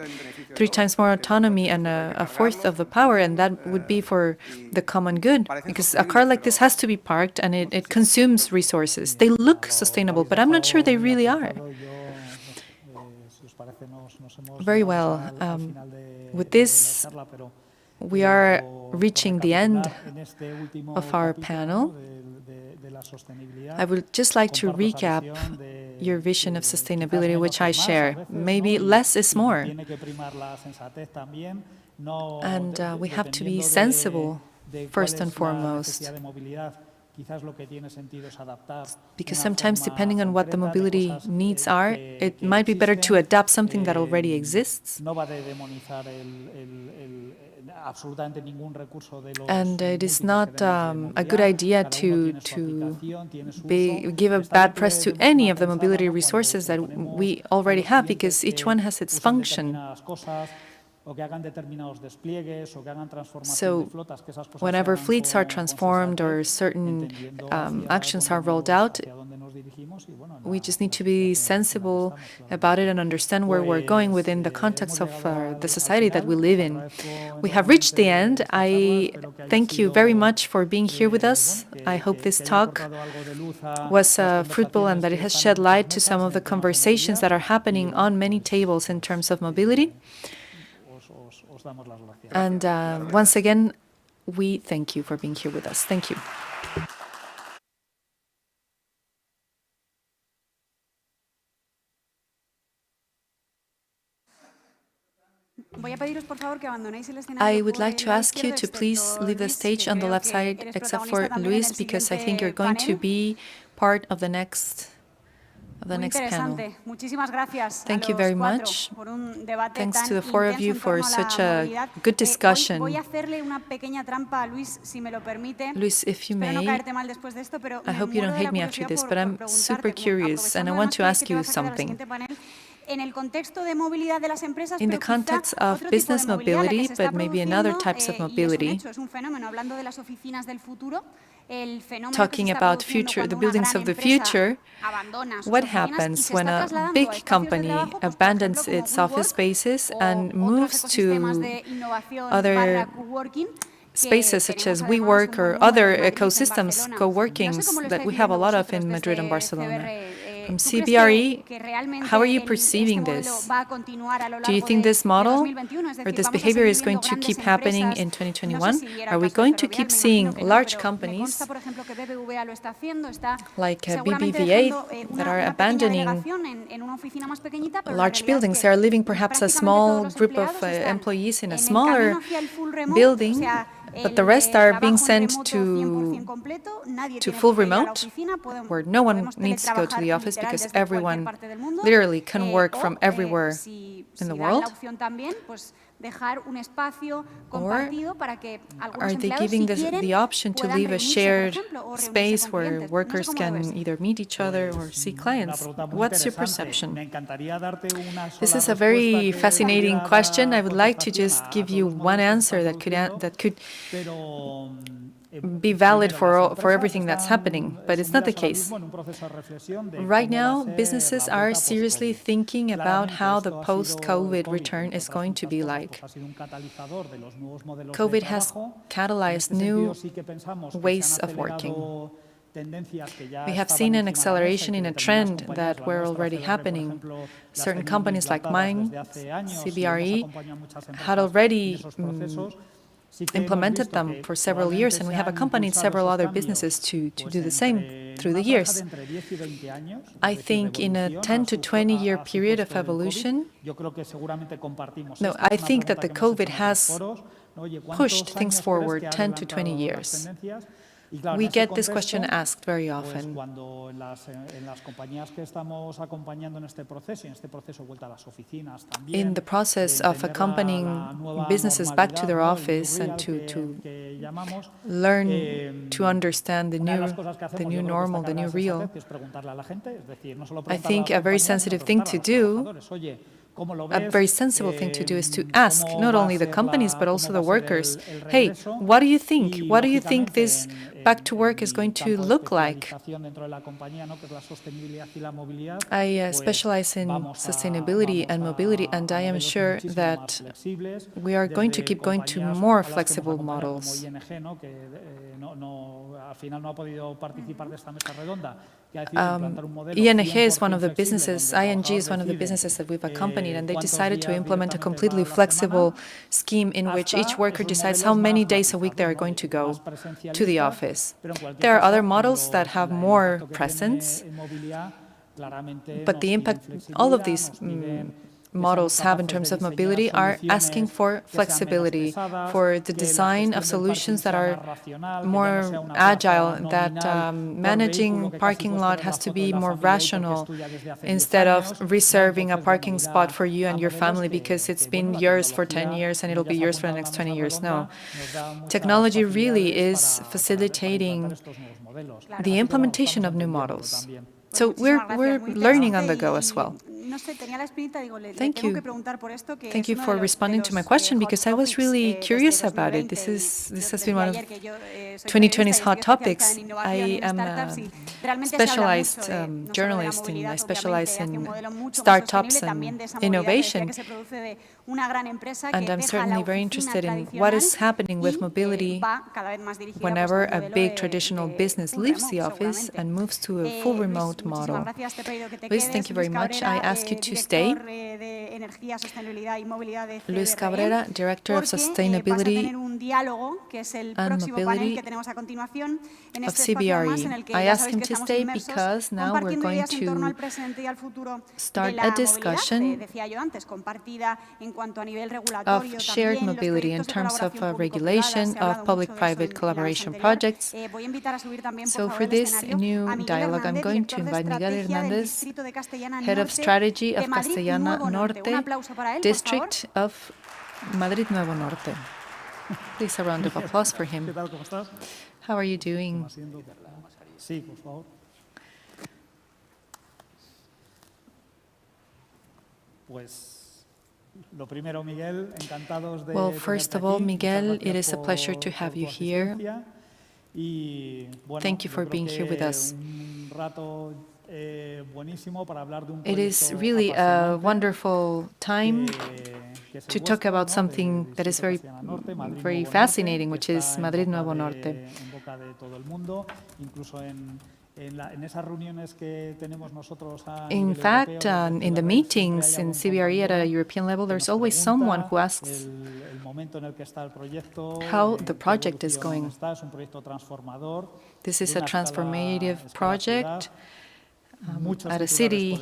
3 times more autonomy and a fourth of the power, and that would be for the common good, because a car like this has to be parked and it consumes resources. They look sustainable, but I'm not sure they really are. Very well. With this, we are reaching the end of our panel. I would just like to recap your vision of sustainability, which I share. Maybe less is more. And we have to be sensible, first and foremost. Because sometimes, depending on what the mobility needs are, it might be better to adapt something that already exists. And it is not a good idea to give a bad press to any of the mobility resources that we already have, because each one has its function. So whenever fleets are transformed or certain actions are rolled out, we just need to be sensible about it and understand where we're going within the context of the society that we live in. We have reached the end. I thank you very much for being here with us. I hope this talk was fruitful and that it has shed light to some of the conversations that are happening on many tables in terms of mobility. And once again, we thank you for being here with us. Thank you. I would like to ask you to please leave the stage on the left side, except for Luis, because I think you're going to be part of the next panel. Thank you very much. Thanks to the 4 of you for such a good discussion. Luis, if you may, I hope you don't hate me after this, but I'm super curious and I want to ask you something. In the context of business mobility, but maybe in other types of mobility, talking about the buildings of the future, what happens when a big company abandons its office spaces and moves to other spaces such as WeWork or other ecosystems, co-workings that we have a lot of in Madrid and Barcelona? From CBRE, how are you perceiving this? Do you think this model or this behavior is going to keep happening in 2021? Are we going to keep seeing large companies like BBVA that are abandoning large buildings? They are leaving perhaps a small group of employees in a smaller building, but the rest are being sent to full remote, where no one needs to go to the office because everyone literally can work from everywhere in the world? Or are they giving the option to leave a shared space where workers can either meet each other or see clients? What's your perception? This is a very fascinating question. I would like to just give you one answer that could be valid for everything that's happening, but it's not the case. Right now, businesses are seriously thinking about how the post-COVID return is going to be like. COVID has catalyzed new ways of working. We have seen an acceleration in a trend that were already happening. Certain companies like mine, CBRE, had already implemented them for several years, and we have accompanied several other businesses to do the same through the years. I think in a 10 to 20-year period of evolution, I think that the COVID has pushed things forward 10 to 20 years. We get this question asked very often. In the process of accompanying businesses back to their office and to learn to understand the new normal, the new real, I think a very sensitive thing to do, a very sensible thing to do is to ask not only the companies but also the workers, hey, what do you think? What do you think this back to work is going to look like? I specialize in sustainability and mobility, and I am sure that we are going to keep going to more flexible models. ENG is one of the businesses, ING is one of the businesses that we've accompanied, and they decided to implement a completely flexible scheme in which each worker decides how many days a week they are going to go to the office. There are other models that have more presence, but the impact all of these models have in terms of mobility are asking for flexibility, for the design of solutions that are more agile, that managing parking lot has to be more rational instead of reserving a parking spot for you and your family because it's been yours for 10 years and it'll be yours for the next 20 years. No. Technology really is facilitating the implementation of new models. So we're learning on the go as well. Thank you. Thank you for responding to my question, because I was really curious about it. This has been one of 2020's hot topics. I am a specialized journalist, and I specialize in startups and innovation. And I'm certainly very interested in what is happening with mobility whenever a big traditional business leaves the office and moves to a full remote model. Luis, thank you very much. I ask you to stay. Luis Cabrera, Director of Sustainability and Mobility of CBRE. I ask him to stay because now we're going to start a discussion of shared mobility in terms of regulation of public-private collaboration projects. So for this new dialogue, I'm going to invite Miguel Hernandez, Head of Strategy of Castellana Norte, District of Madrid Nuevo Norte. Please, a round of applause for him. How are you doing? Well, first of all, Miguel, it is a pleasure to have you here. Thank you for being here with us. It is really a wonderful time to talk about something that is very, very fascinating, which is Madrid Nuevo Norte. In fact, in the meetings in CBRE at a European level, there's always someone who asks how the project is going. This is a transformative project. At a city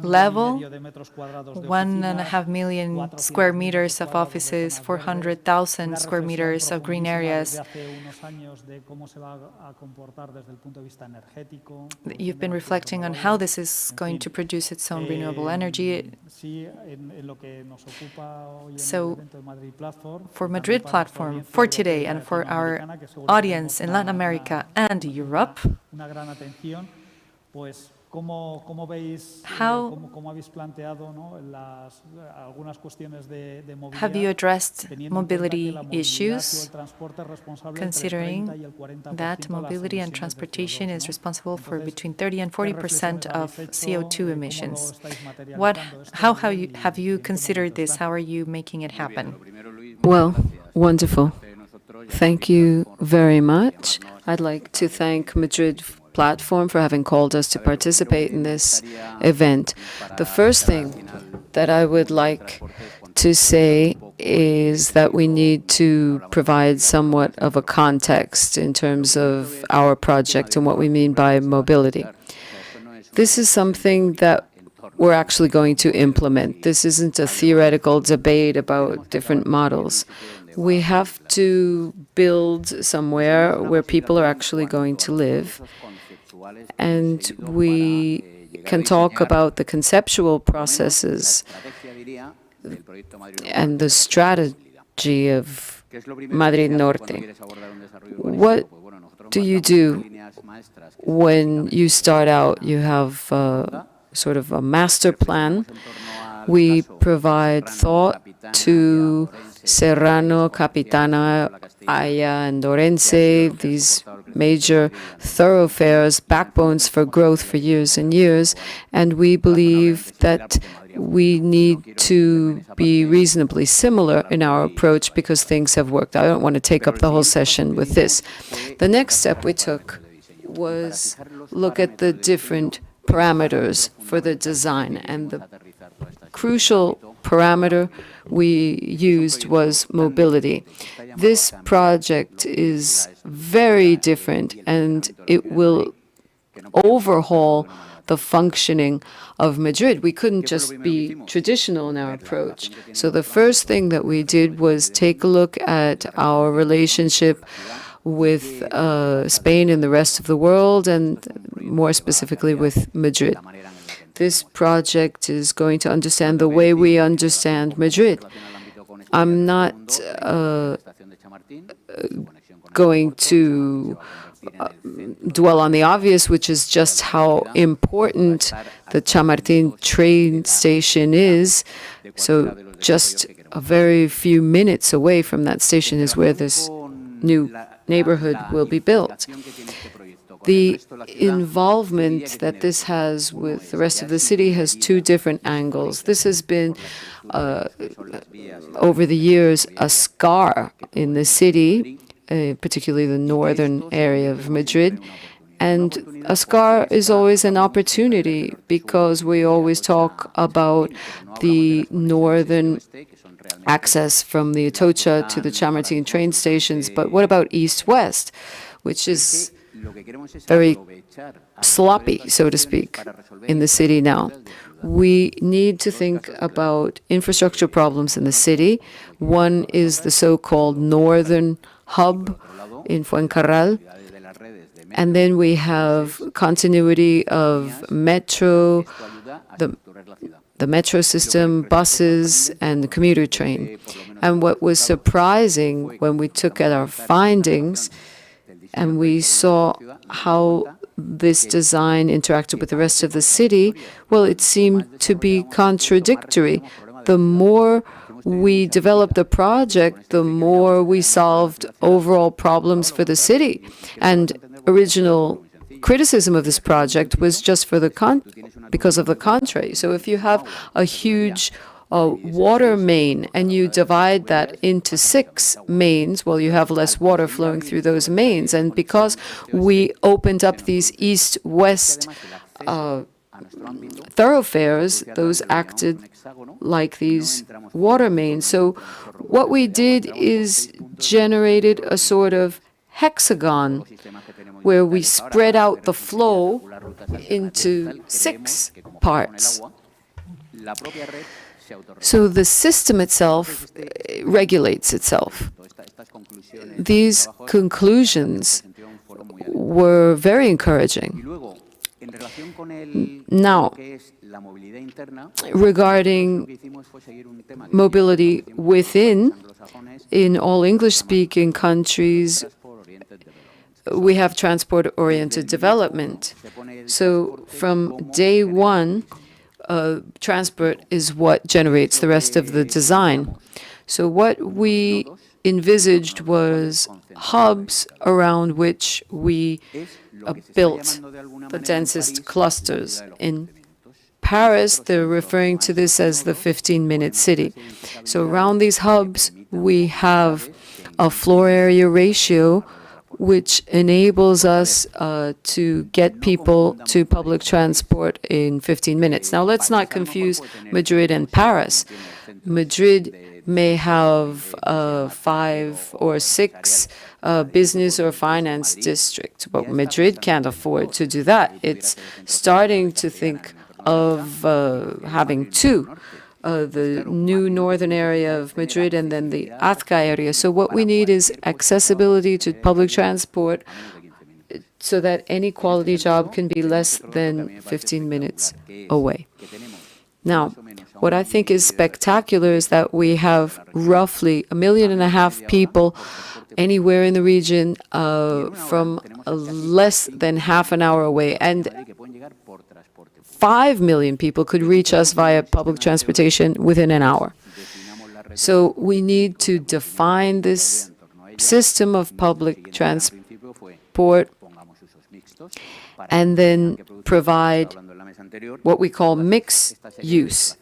level, 1.5 million square meters of offices, 400,000 square meters of green areas. You've been reflecting on how this is going to produce its own renewable energy. So, for Madrid platform, for today, and for our audience in Latin America and Europe, how have you addressed mobility issues, considering that mobility and transportation is responsible for between 30 and 40% of CO2 emissions? How have you considered this? How are you making it happen? Well, wonderful. Thank you very much. I'd like to thank Madrid platform for having called us to participate in this event. The first thing that I would like to say is that we need to provide somewhat of a context in terms of our project and what we mean by mobility. This is something that we're actually going to implement. This isn't a theoretical debate about different models. We have to build somewhere where people are actually going to live. And we can talk about the conceptual processes and the strategy of Madrid Norte. What do you do when you start out? You have sort of a master plan. We provide thought to Serrano, Capitana, Haya, and Orense, these major thoroughfares, backbones for growth for years and years, and we believe that we need to be reasonably similar in our approach because things have worked. I don't want to take up the whole session with this. The next step we took was look at the different parameters for the design, and the crucial parameter we used was mobility. This project is very different, and it will overhaul the functioning of Madrid. We couldn't just be traditional in our approach. So the first thing that we did was take a look at our relationship with Spain and the rest of the world, and more specifically with Madrid. This project is going to understand the way we understand Madrid. I'm not going to dwell on the obvious, which is just how important the Chamartín train station is. So just a very few minutes away from that station is where this new neighborhood will be built. The involvement that this has with the rest of the city has two different angles. This has been, over the years, a scar in the city, particularly the northern area of Madrid. And a scar is always an opportunity because we always talk about the northern access from the Atocha to the Chamartín train stations. But what about east-west, which is very sloppy, so to speak, in the city now? We need to think about infrastructure problems in the city. One is the so-called northern hub in Fuencarral. And then we have continuity of metro, the metro system, buses, and the commuter train. And what was surprising when we took at our findings and we saw how this design interacted with the rest of the city, well, it seemed to be contradictory. The more we developed the project, the more we solved overall problems for the city. And original criticism of this project was just for because of the contrary. So if you have a huge a water main and you divide that into 6 mains, well, you have less water flowing through those mains. And because we opened up these east-west thoroughfares, those acted like these water mains. So what we did is generated a sort of hexagon where we spread out the flow into 6 parts. So the system itself regulates itself. These conclusions were very encouraging. Now, regarding mobility within, in all English-speaking countries, we have transport-oriented development. So from day one, transport is what generates the rest of the design. So what we envisaged was hubs around which we built the densest clusters. In Paris, they're referring to this as the 15-minute city. So around these hubs, we have a floor area ratio which enables us to get people to public transport in 15 minutes. Now, let's not confuse Madrid and Paris. Madrid may have 5 or 6 business or finance districts, but Madrid can't afford to do that. It's starting to think of having 2. The new northern area of Madrid and then the Azca area. So what we need is accessibility to public transport so that any quality job can be less than 15 minutes away. Now, what I think is spectacular is that we have roughly 1.5 million people anywhere in the region from less than half an hour away. And 5 million people could reach us via public transportation within an hour. So we need to define this system of public transport and then provide what we call mixed use.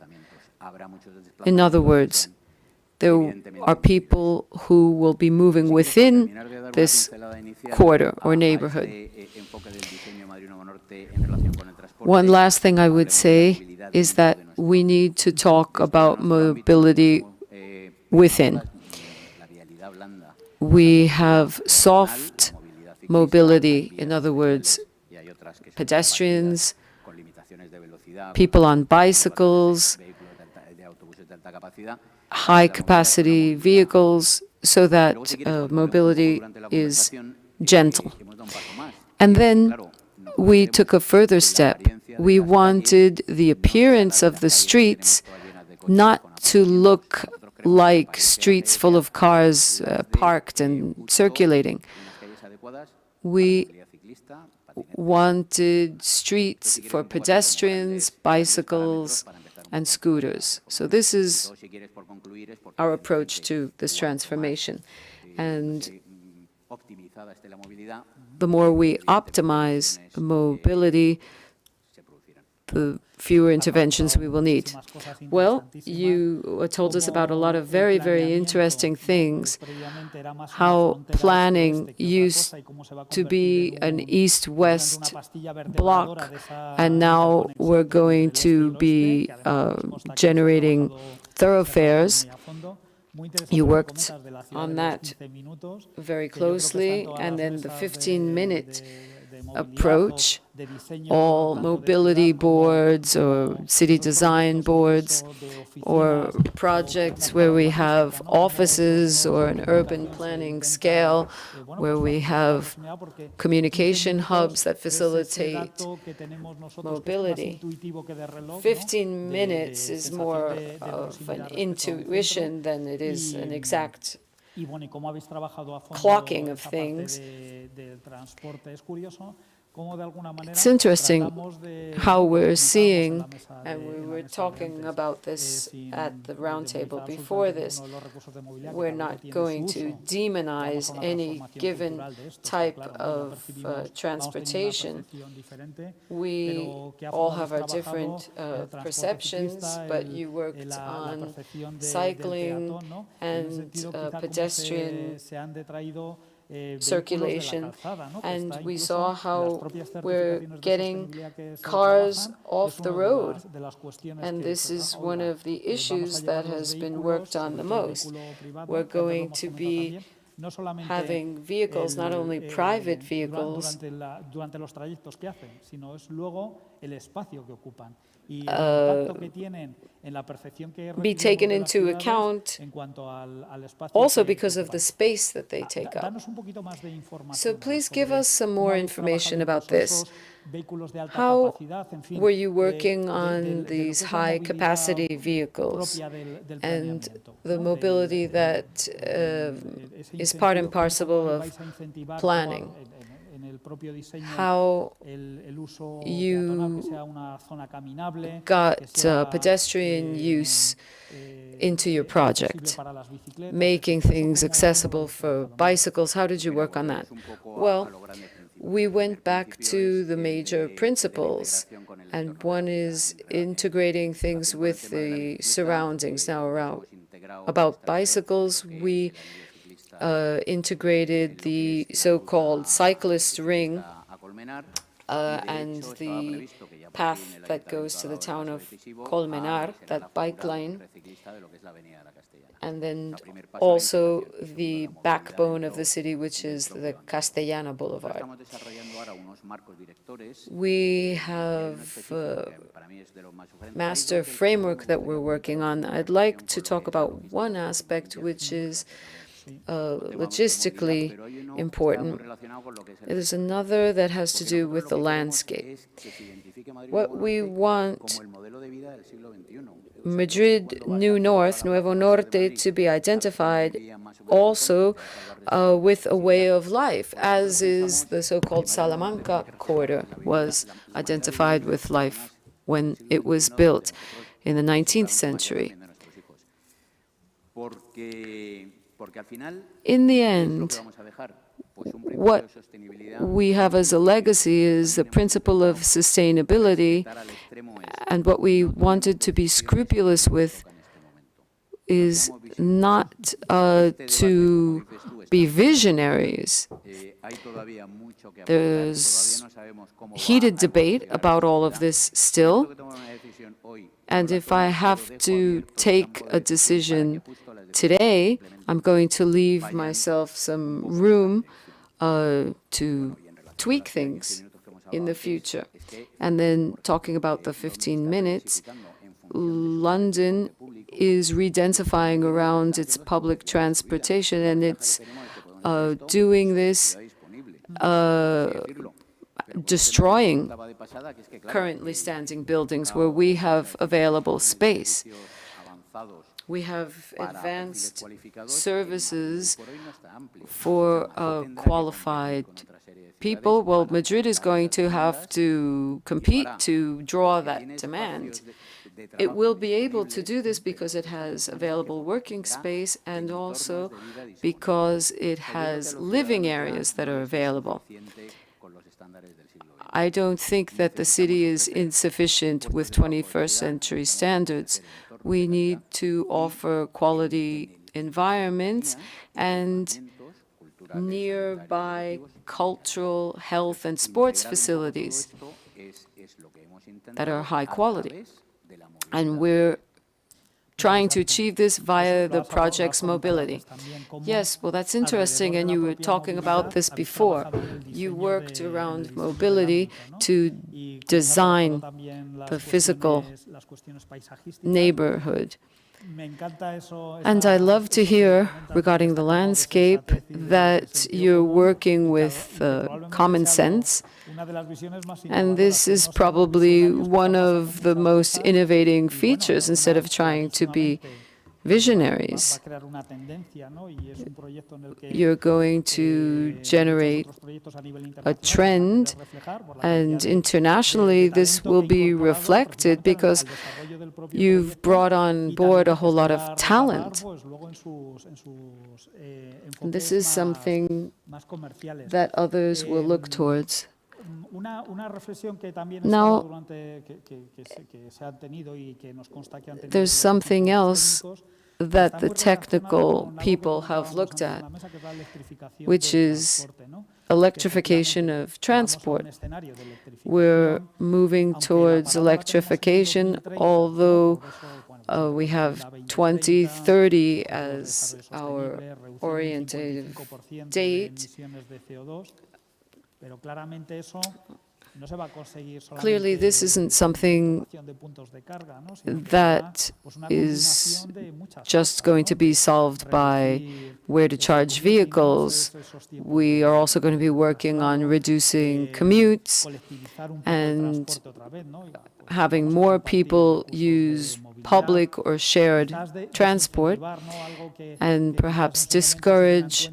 In other words, there are people who will be moving within this quarter or neighborhood. One last thing I would say is that we need to talk about mobility within. We have soft mobility, in other words, pedestrians, people on bicycles, high-capacity vehicles, so that mobility is gentle. And then we took a further step. We wanted the appearance of the streets not to look like streets full of cars parked and circulating. We wanted streets for pedestrians, bicycles, and scooters. So this is our approach to this transformation. And the more we optimize mobility, the fewer interventions we will need. Well, you told us about a lot of very, very interesting things, how planning used to be an east-west block, and now we're going to be generating thoroughfares. You worked on that very closely, and then the 15-minute approach, all mobility boards or city design boards or projects where we have offices or an urban planning scale where we have communication hubs that facilitate mobility. 15 minutes is more of an intuition than it is an exact clocking of things. It's interesting how we're seeing, and we were talking about this at the roundtable before this, we're not going to demonize any given type of transportation. We all have our different perceptions, but you worked on cycling and pedestrian circulation, and we saw how we're getting cars off the road, and this is one of the issues that has been worked on the most. We're going to be having vehicles, not only private vehicles, be taken into account also because of the space that they take up. So please give us some more information about this. How were you working on these high-capacity vehicles and the mobility that is part and parcel of planning? How you got pedestrian use into your project, making things accessible for bicycles. How did you work on that? Well, we went back to the major principles, and one is integrating things with the surroundings. Now, about bicycles, we integrated the so-called cyclist ring and the path that goes to the town of Colmenar, that bike lane, and then also the backbone of the city, which is the Castellana Boulevard. We have a master framework that we're working on. I'd like to talk about one aspect, which is logistically important. There's another that has to do with the landscape. What we want Madrid New North, Nuevo Norte, to be identified also with a way of life, as is the so-called Salamanca corridor was identified with life when it was built in the 19th century. In the end, what we have as a legacy is the principle of sustainability, and what we wanted to be scrupulous with is not to be visionaries. There's heated debate about all of this still, and if I have to take a decision today, I'm going to leave myself some room to tweak things in the future. And then talking about the 15 minutes, London is redensifying around its public transportation, and it's doing this destroying currently standing buildings where we have available space. We have advanced services for qualified people. Well, Madrid is going to have to compete to draw that demand. It will be able to do this because it has available working space and also because it has living areas that are available. I don't think that the city is insufficient with 21st century standards. We need to offer quality environments and nearby cultural, health, and sports facilities that are high quality. And we're trying to achieve this via the project's mobility. Yes, well, that's interesting, and you were talking about this before. You worked around mobility to design the physical neighborhood. And I love to hear, regarding the landscape, that you're working with common sense. And this is probably one of the most innovating features. Instead of trying to be visionaries. You're going to generate a trend, and internationally this will be reflected because you've brought on board a whole lot of talent. This is something that others will look towards. Now, there's something else that the technical people have looked at, which is electrification of transport. We're moving towards electrification, although we have 2030 as our orientative date. Clearly, this isn't something that is just going to be solved by where to charge vehicles. We are also going to be working on reducing commutes and having more people use public or shared transport, and perhaps discourage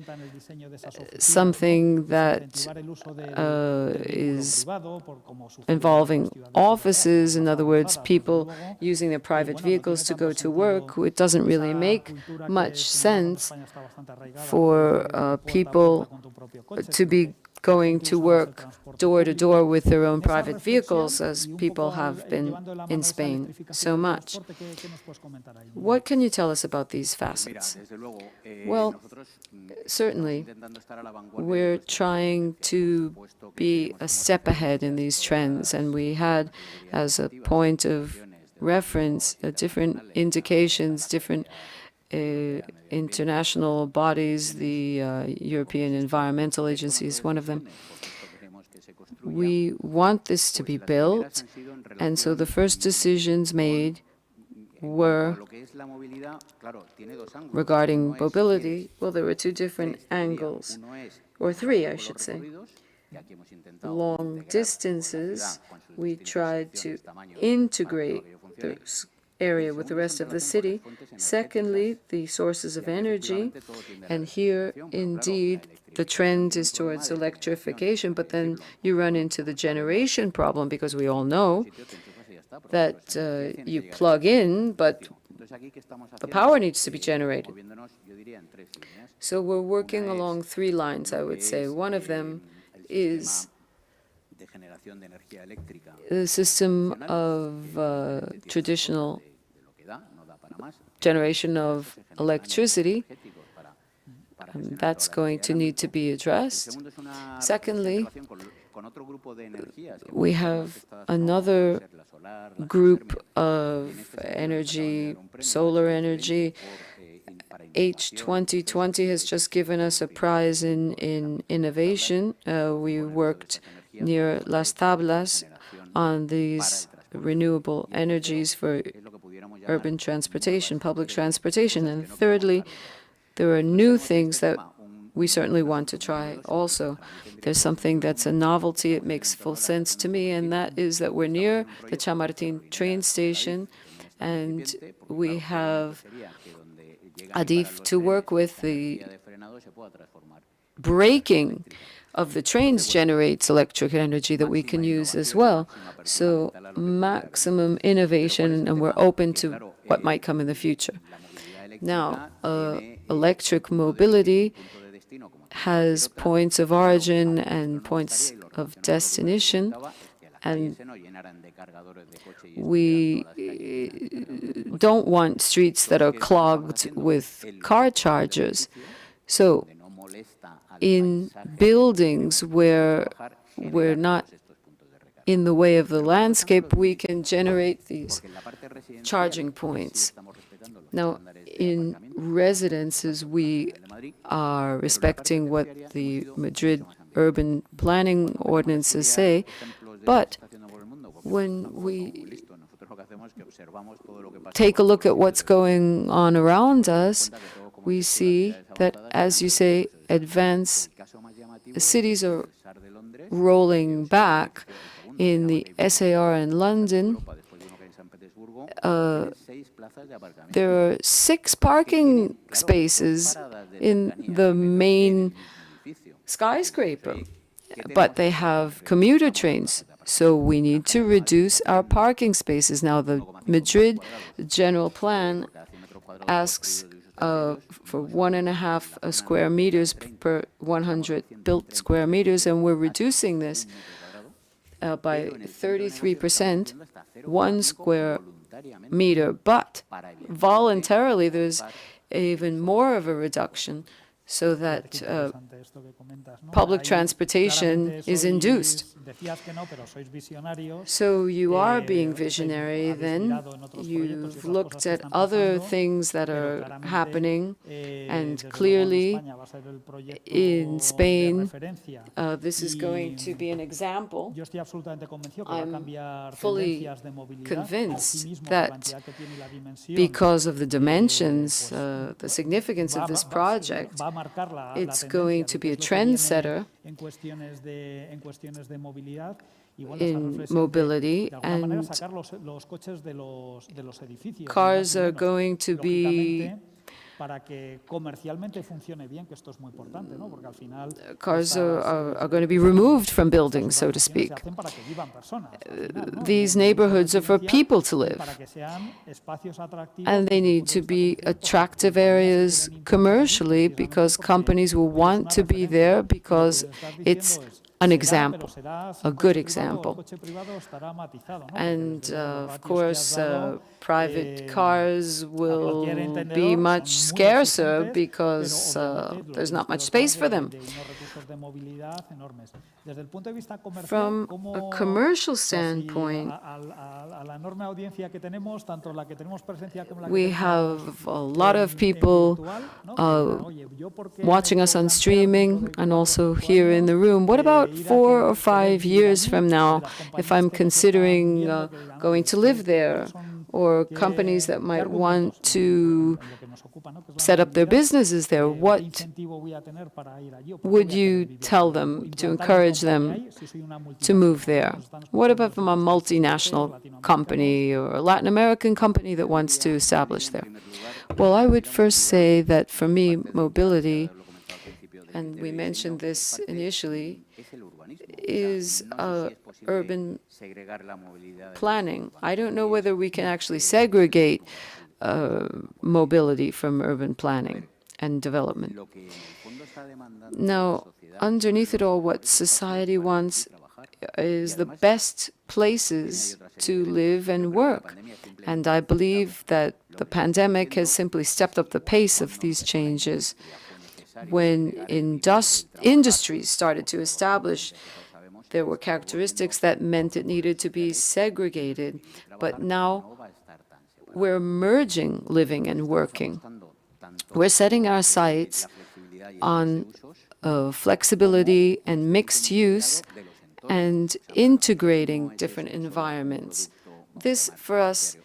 something that is involving offices, in other words, people using their private vehicles to go to work. It doesn't really make much sense for people to be going to work door to door with their own private vehicles, as people have been in Spain so much. What can you tell us about these facets? Well, certainly, we're trying to be a step ahead in these trends, and we had as a point of reference different indications, different international bodies. The European Environmental Agency is one of them. We want this to be built, and so the first decisions made were regarding mobility. Well, there were two different angles, or three, I should say. Long distances, we tried to integrate the area with the rest of the city. Secondly, the sources of energy, and here, indeed, the trend is towards electrification, but then you run into the generation problem, because we all know that you plug in, but the power needs to be generated. So we're working along three lines, I would say. One of them is the system of traditional generation of electricity. That's going to need to be addressed. Secondly, we have another group of energy, solar energy. H2020 has just given us a prize in innovation. We worked near Las Tablas on these renewable energies for urban transportation, public transportation. And thirdly, there are new things that we certainly want to try also. There's something that's a novelty, it makes full sense to me, and that is that we're near the Chamartín train station, and we have Adif to work with. The braking of the trains generates electric energy that we can use as well. So maximum innovation, and we're open to what might come in the future. Now, electric mobility has points of origin and points of destination, and we don't want streets that are clogged with car chargers. So in buildings where we're not in the way of the landscape, we can generate these charging points. Now, in residences, we are respecting what the Madrid urban planning ordinances say, but when we take a look at what's going on around us, we see that, as you say, cities are rolling back. In the SAR in London, there are 6 parking spaces in the main skyscraper, but they have commuter trains. So we need to reduce our parking spaces. Now, the Madrid general plan asks for 1.5 square meters per 100 built square meters, and we're reducing this by 33%, 1 square meter. But voluntarily, there's even more of a reduction, so that public transportation is induced. So you are being visionary then. You've looked at other things that are happening, and clearly in Spain, this is going to be an example. I'm fully convinced that because of the dimensions, the significance of this project, it's going to be a trendsetter in mobility, and cars are going to be removed from buildings, so to speak. These neighborhoods are for people to live, and they need to be attractive areas commercially, because companies will want to be there because it's an example, a good example. And of course, private cars will be much scarcer because there's not much space for them. From a commercial standpoint, we have a lot of people watching us on streaming and also here in the room. What about 4 or 5 years from now, if I'm considering going to live there, or companies that might want to set up their businesses there? What would you tell them to encourage them to move there? What about from a multinational company or a Latin American company that wants to establish there? Well, I would first say that for me, mobility, and we mentioned this initially, is urban planning. I don't know whether we can actually segregate mobility from urban planning and development. Now, underneath it all, what society wants is the best places to live and work. And I believe that the pandemic has simply stepped up the pace of these changes. When industries started to establish, there were characteristics that meant it needed to be segregated. But now we're merging living and working. We're setting our sights on flexibility and mixed use and integrating different environments. This, for us,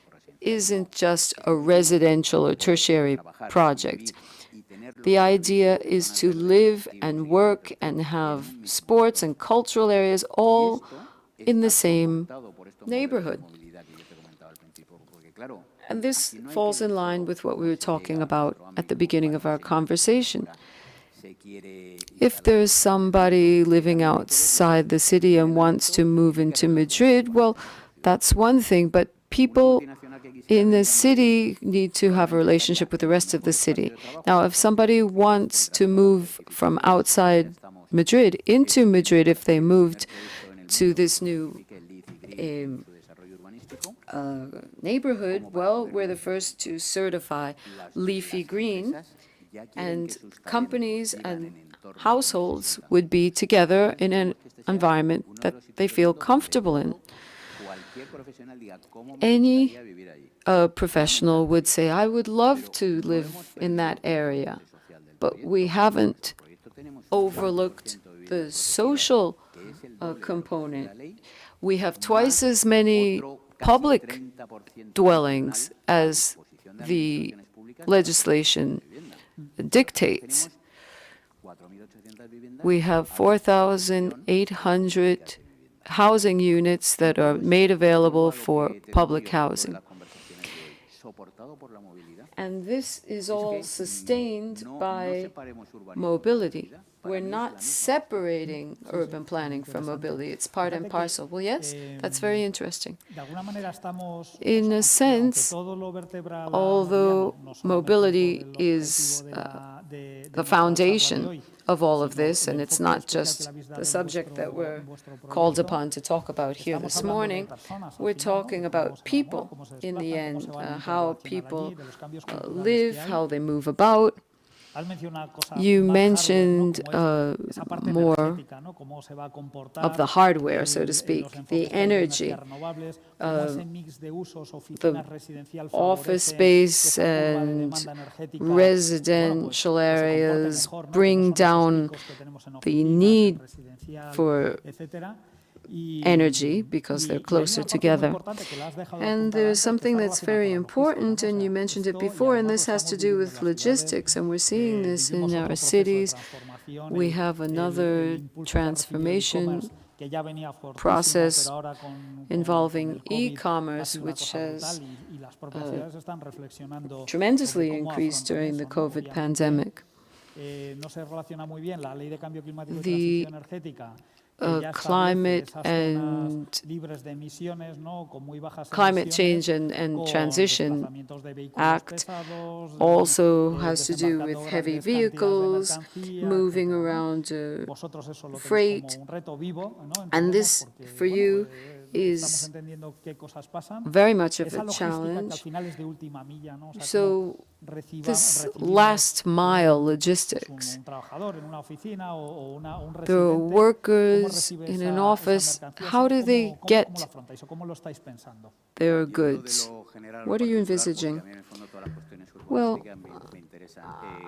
isn't just a residential or tertiary project. The idea is to live and work and have sports and cultural areas all in the same neighborhood. And this falls in line with what we were talking about at the beginning of our conversation. If there's somebody living outside the city and wants to move into Madrid, well, that's one thing, but people in the city need to have a relationship with the rest of the city. Now, if somebody wants to move from outside Madrid into Madrid, if they moved to this new neighborhood, well, we're the first to certify leafy green, and companies and households would be together in an environment that they feel comfortable in. Any professional would say, I would love to live in that area, but we haven't overlooked the social component. We have twice as many public dwellings as the legislation dictates. We have 4,800 housing units that are made available for public housing. And this is all sustained by mobility. We're not separating urban planning from mobility. It's part and parcel. Well, yes, that's very interesting. In a sense, although mobility is the foundation of all of this, and it's not just the subject that we're called upon to talk about here this morning, we're talking about people in the end, how people live, how they move about. You mentioned more of the hardware, so to speak, the energy, the office space and residential areas bring down the need for energy because they're closer together. And there's something that's very important, and you mentioned it before, and this has to do with logistics, and we're seeing this in our cities. We have another transformation process involving e-commerce, which has tremendously increased during the COVID pandemic. The Climate Change and Transition Act also has to do with heavy vehicles moving around freight, and this for you is very much of a challenge. So this last mile logistics, there are workers in an office, how do they get their goods? What are you envisaging? Well,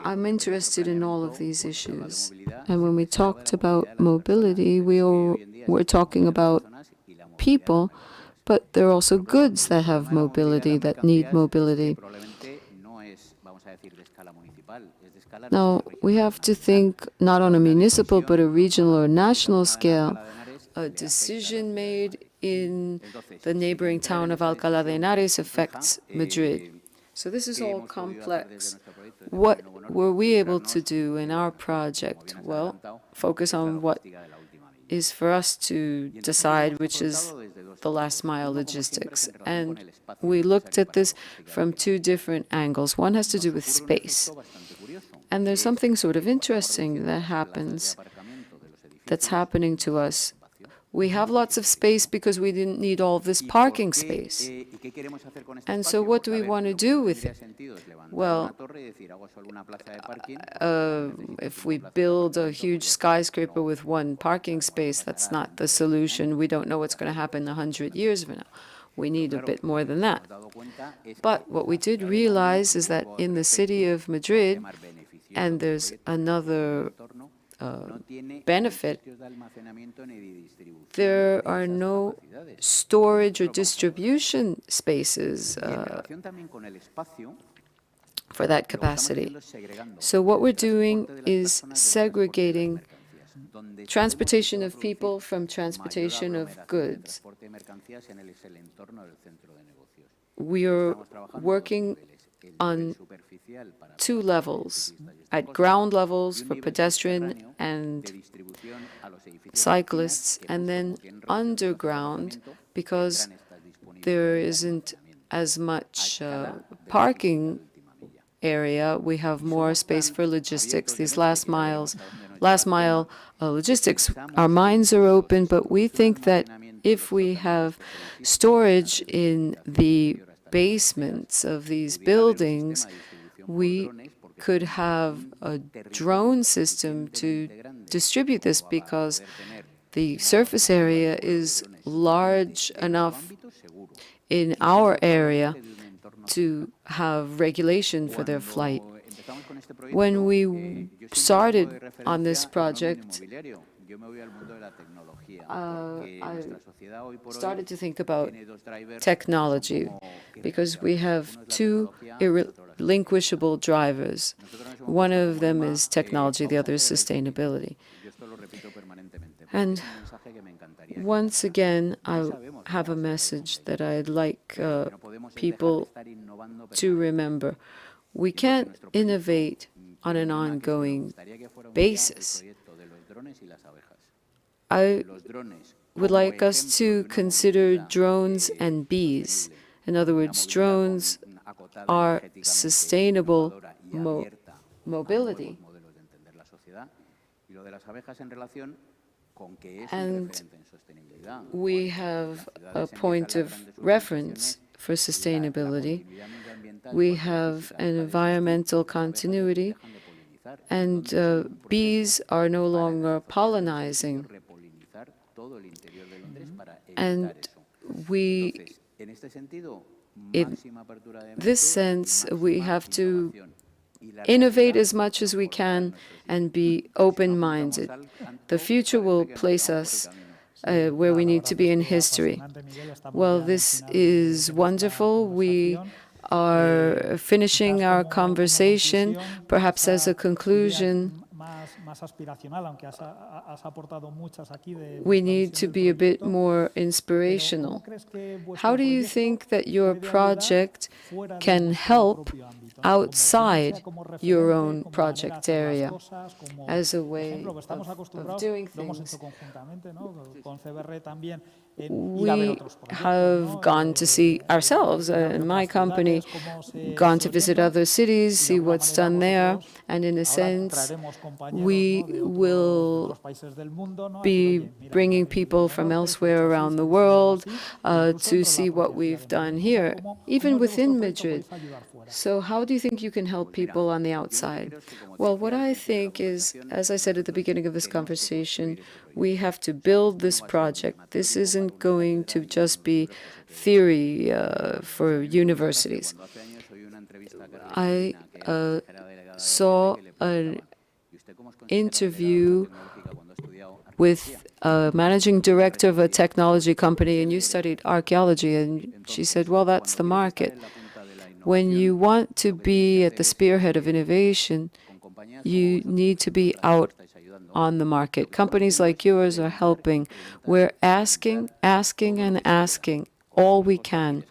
I'm interested in all of these issues. And when we talked about mobility, we're talking about people, but there are also goods that have mobility, that need mobility. Now, we have to think not on a municipal, but a regional or national scale. A decision made in the neighboring town of Alcalá de Henares affects Madrid. So this is all complex. What were we able to do in our project? Well, focus on what is for us to decide, which is the last mile logistics. And we looked at this from two different angles. One has to do with space. And there's something sort of interesting that that's happening to us. We have lots of space because we didn't need all this parking space. And so what do we want to do with it? Well, if we build a huge skyscraper with one parking space, that's not the solution. We don't know what's going to happen 100 years from now. We need a bit more than that. But what we did realize is that in the city of Madrid, and there's another benefit, there are no storage or distribution spaces for that capacity. So what we're doing is segregating transportation of people from transportation of goods. We are working on two levels, at ground levels for pedestrian and cyclists, and then underground, because there isn't as much parking area, we have more space for logistics. These last mile logistics, our minds are open, but we think that if we have storage in the basements of these buildings, we could have a drone system to distribute this, because the surface area is large enough in our area to have regulation for their flight. When we started on this project, I started to think about technology, because we have two irrelinquishable drivers. One of them is technology, the other is sustainability. And once again, I have a message that I'd like people to remember. We can't innovate on an ongoing basis. I would like us to consider drones and bees. In other words, drones are sustainable mobility. And we have a point of reference for sustainability. We have an environmental continuity, and bees are no longer pollinizing. And in this sense, we have to innovate as much as we can and be open-minded. The future will place us where we need to be in history. Well, this is wonderful. We are finishing our conversation. Perhaps as a conclusion, we need to be a bit more inspirational. How do you think that your project can help outside your own project area as a way of doing things? We have gone to see ourselves, in my company, gone to visit other cities, see what's done there, and in a sense, we will be bringing people from elsewhere around the world to see what we've done here, even within Madrid. So how do you think you can help people on the outside? Well, what I think is, as I said at the beginning of this conversation, we have to build this project. This isn't going to just be theory for universities. I saw an interview with a managing director of a technology company, and you studied archaeology, and she said, well, that's the market. When you want to be at the spearhead of innovation, you need to be out on the market. Companies like yours are helping. We're asking, and asking all we can.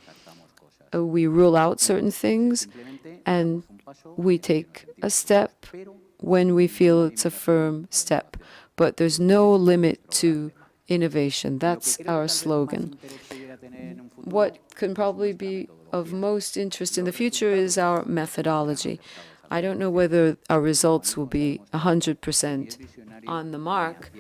We rule out certain things, and we take a step when we feel it's a firm step. But there's no limit to innovation. That's our slogan. What can probably be of most interest in the future is our methodology. I don't know whether our results will be 100% on the mark,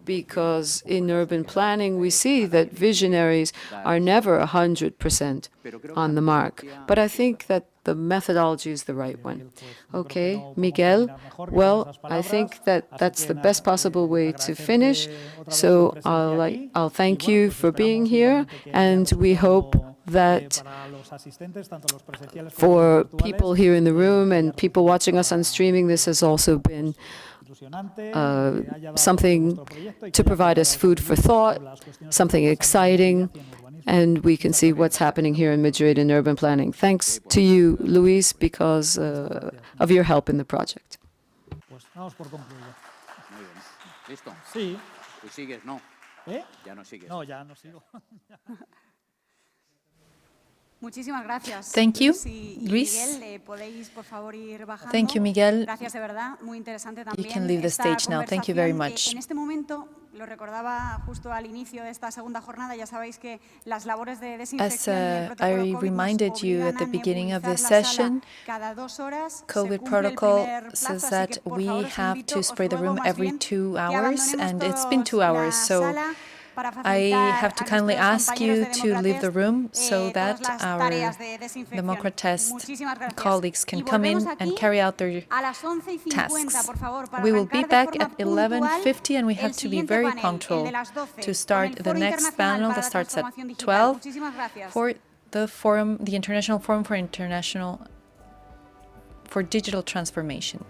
because in urban planning we see that visionaries are never 100% on the mark. But I think that the methodology is the right one. Okay, Miguel, well, I think that that's the best possible way to finish. So I'll thank you for being here, and we hope that for people here in the room and people watching us on streaming, this has also been something to provide us food for thought, something exciting, and we can see what's happening here in Madrid in urban planning. Thanks to you, Luis, because of your help in the project. Thank you, Luis. Thank you, Miguel. You can leave the stage now. Thank you very much. As I reminded you at the beginning of this session, COVID protocol says that we have to spray the room every 2 hours, and it's been 2 hours, so I have to kindly ask you to leave the room so that our democratist colleagues can come in and carry out their tasks. We will be back at 11:50, and we have to be very punctual to start the next panel that starts at 12 for the forum, the International Forum for Digital Transformation.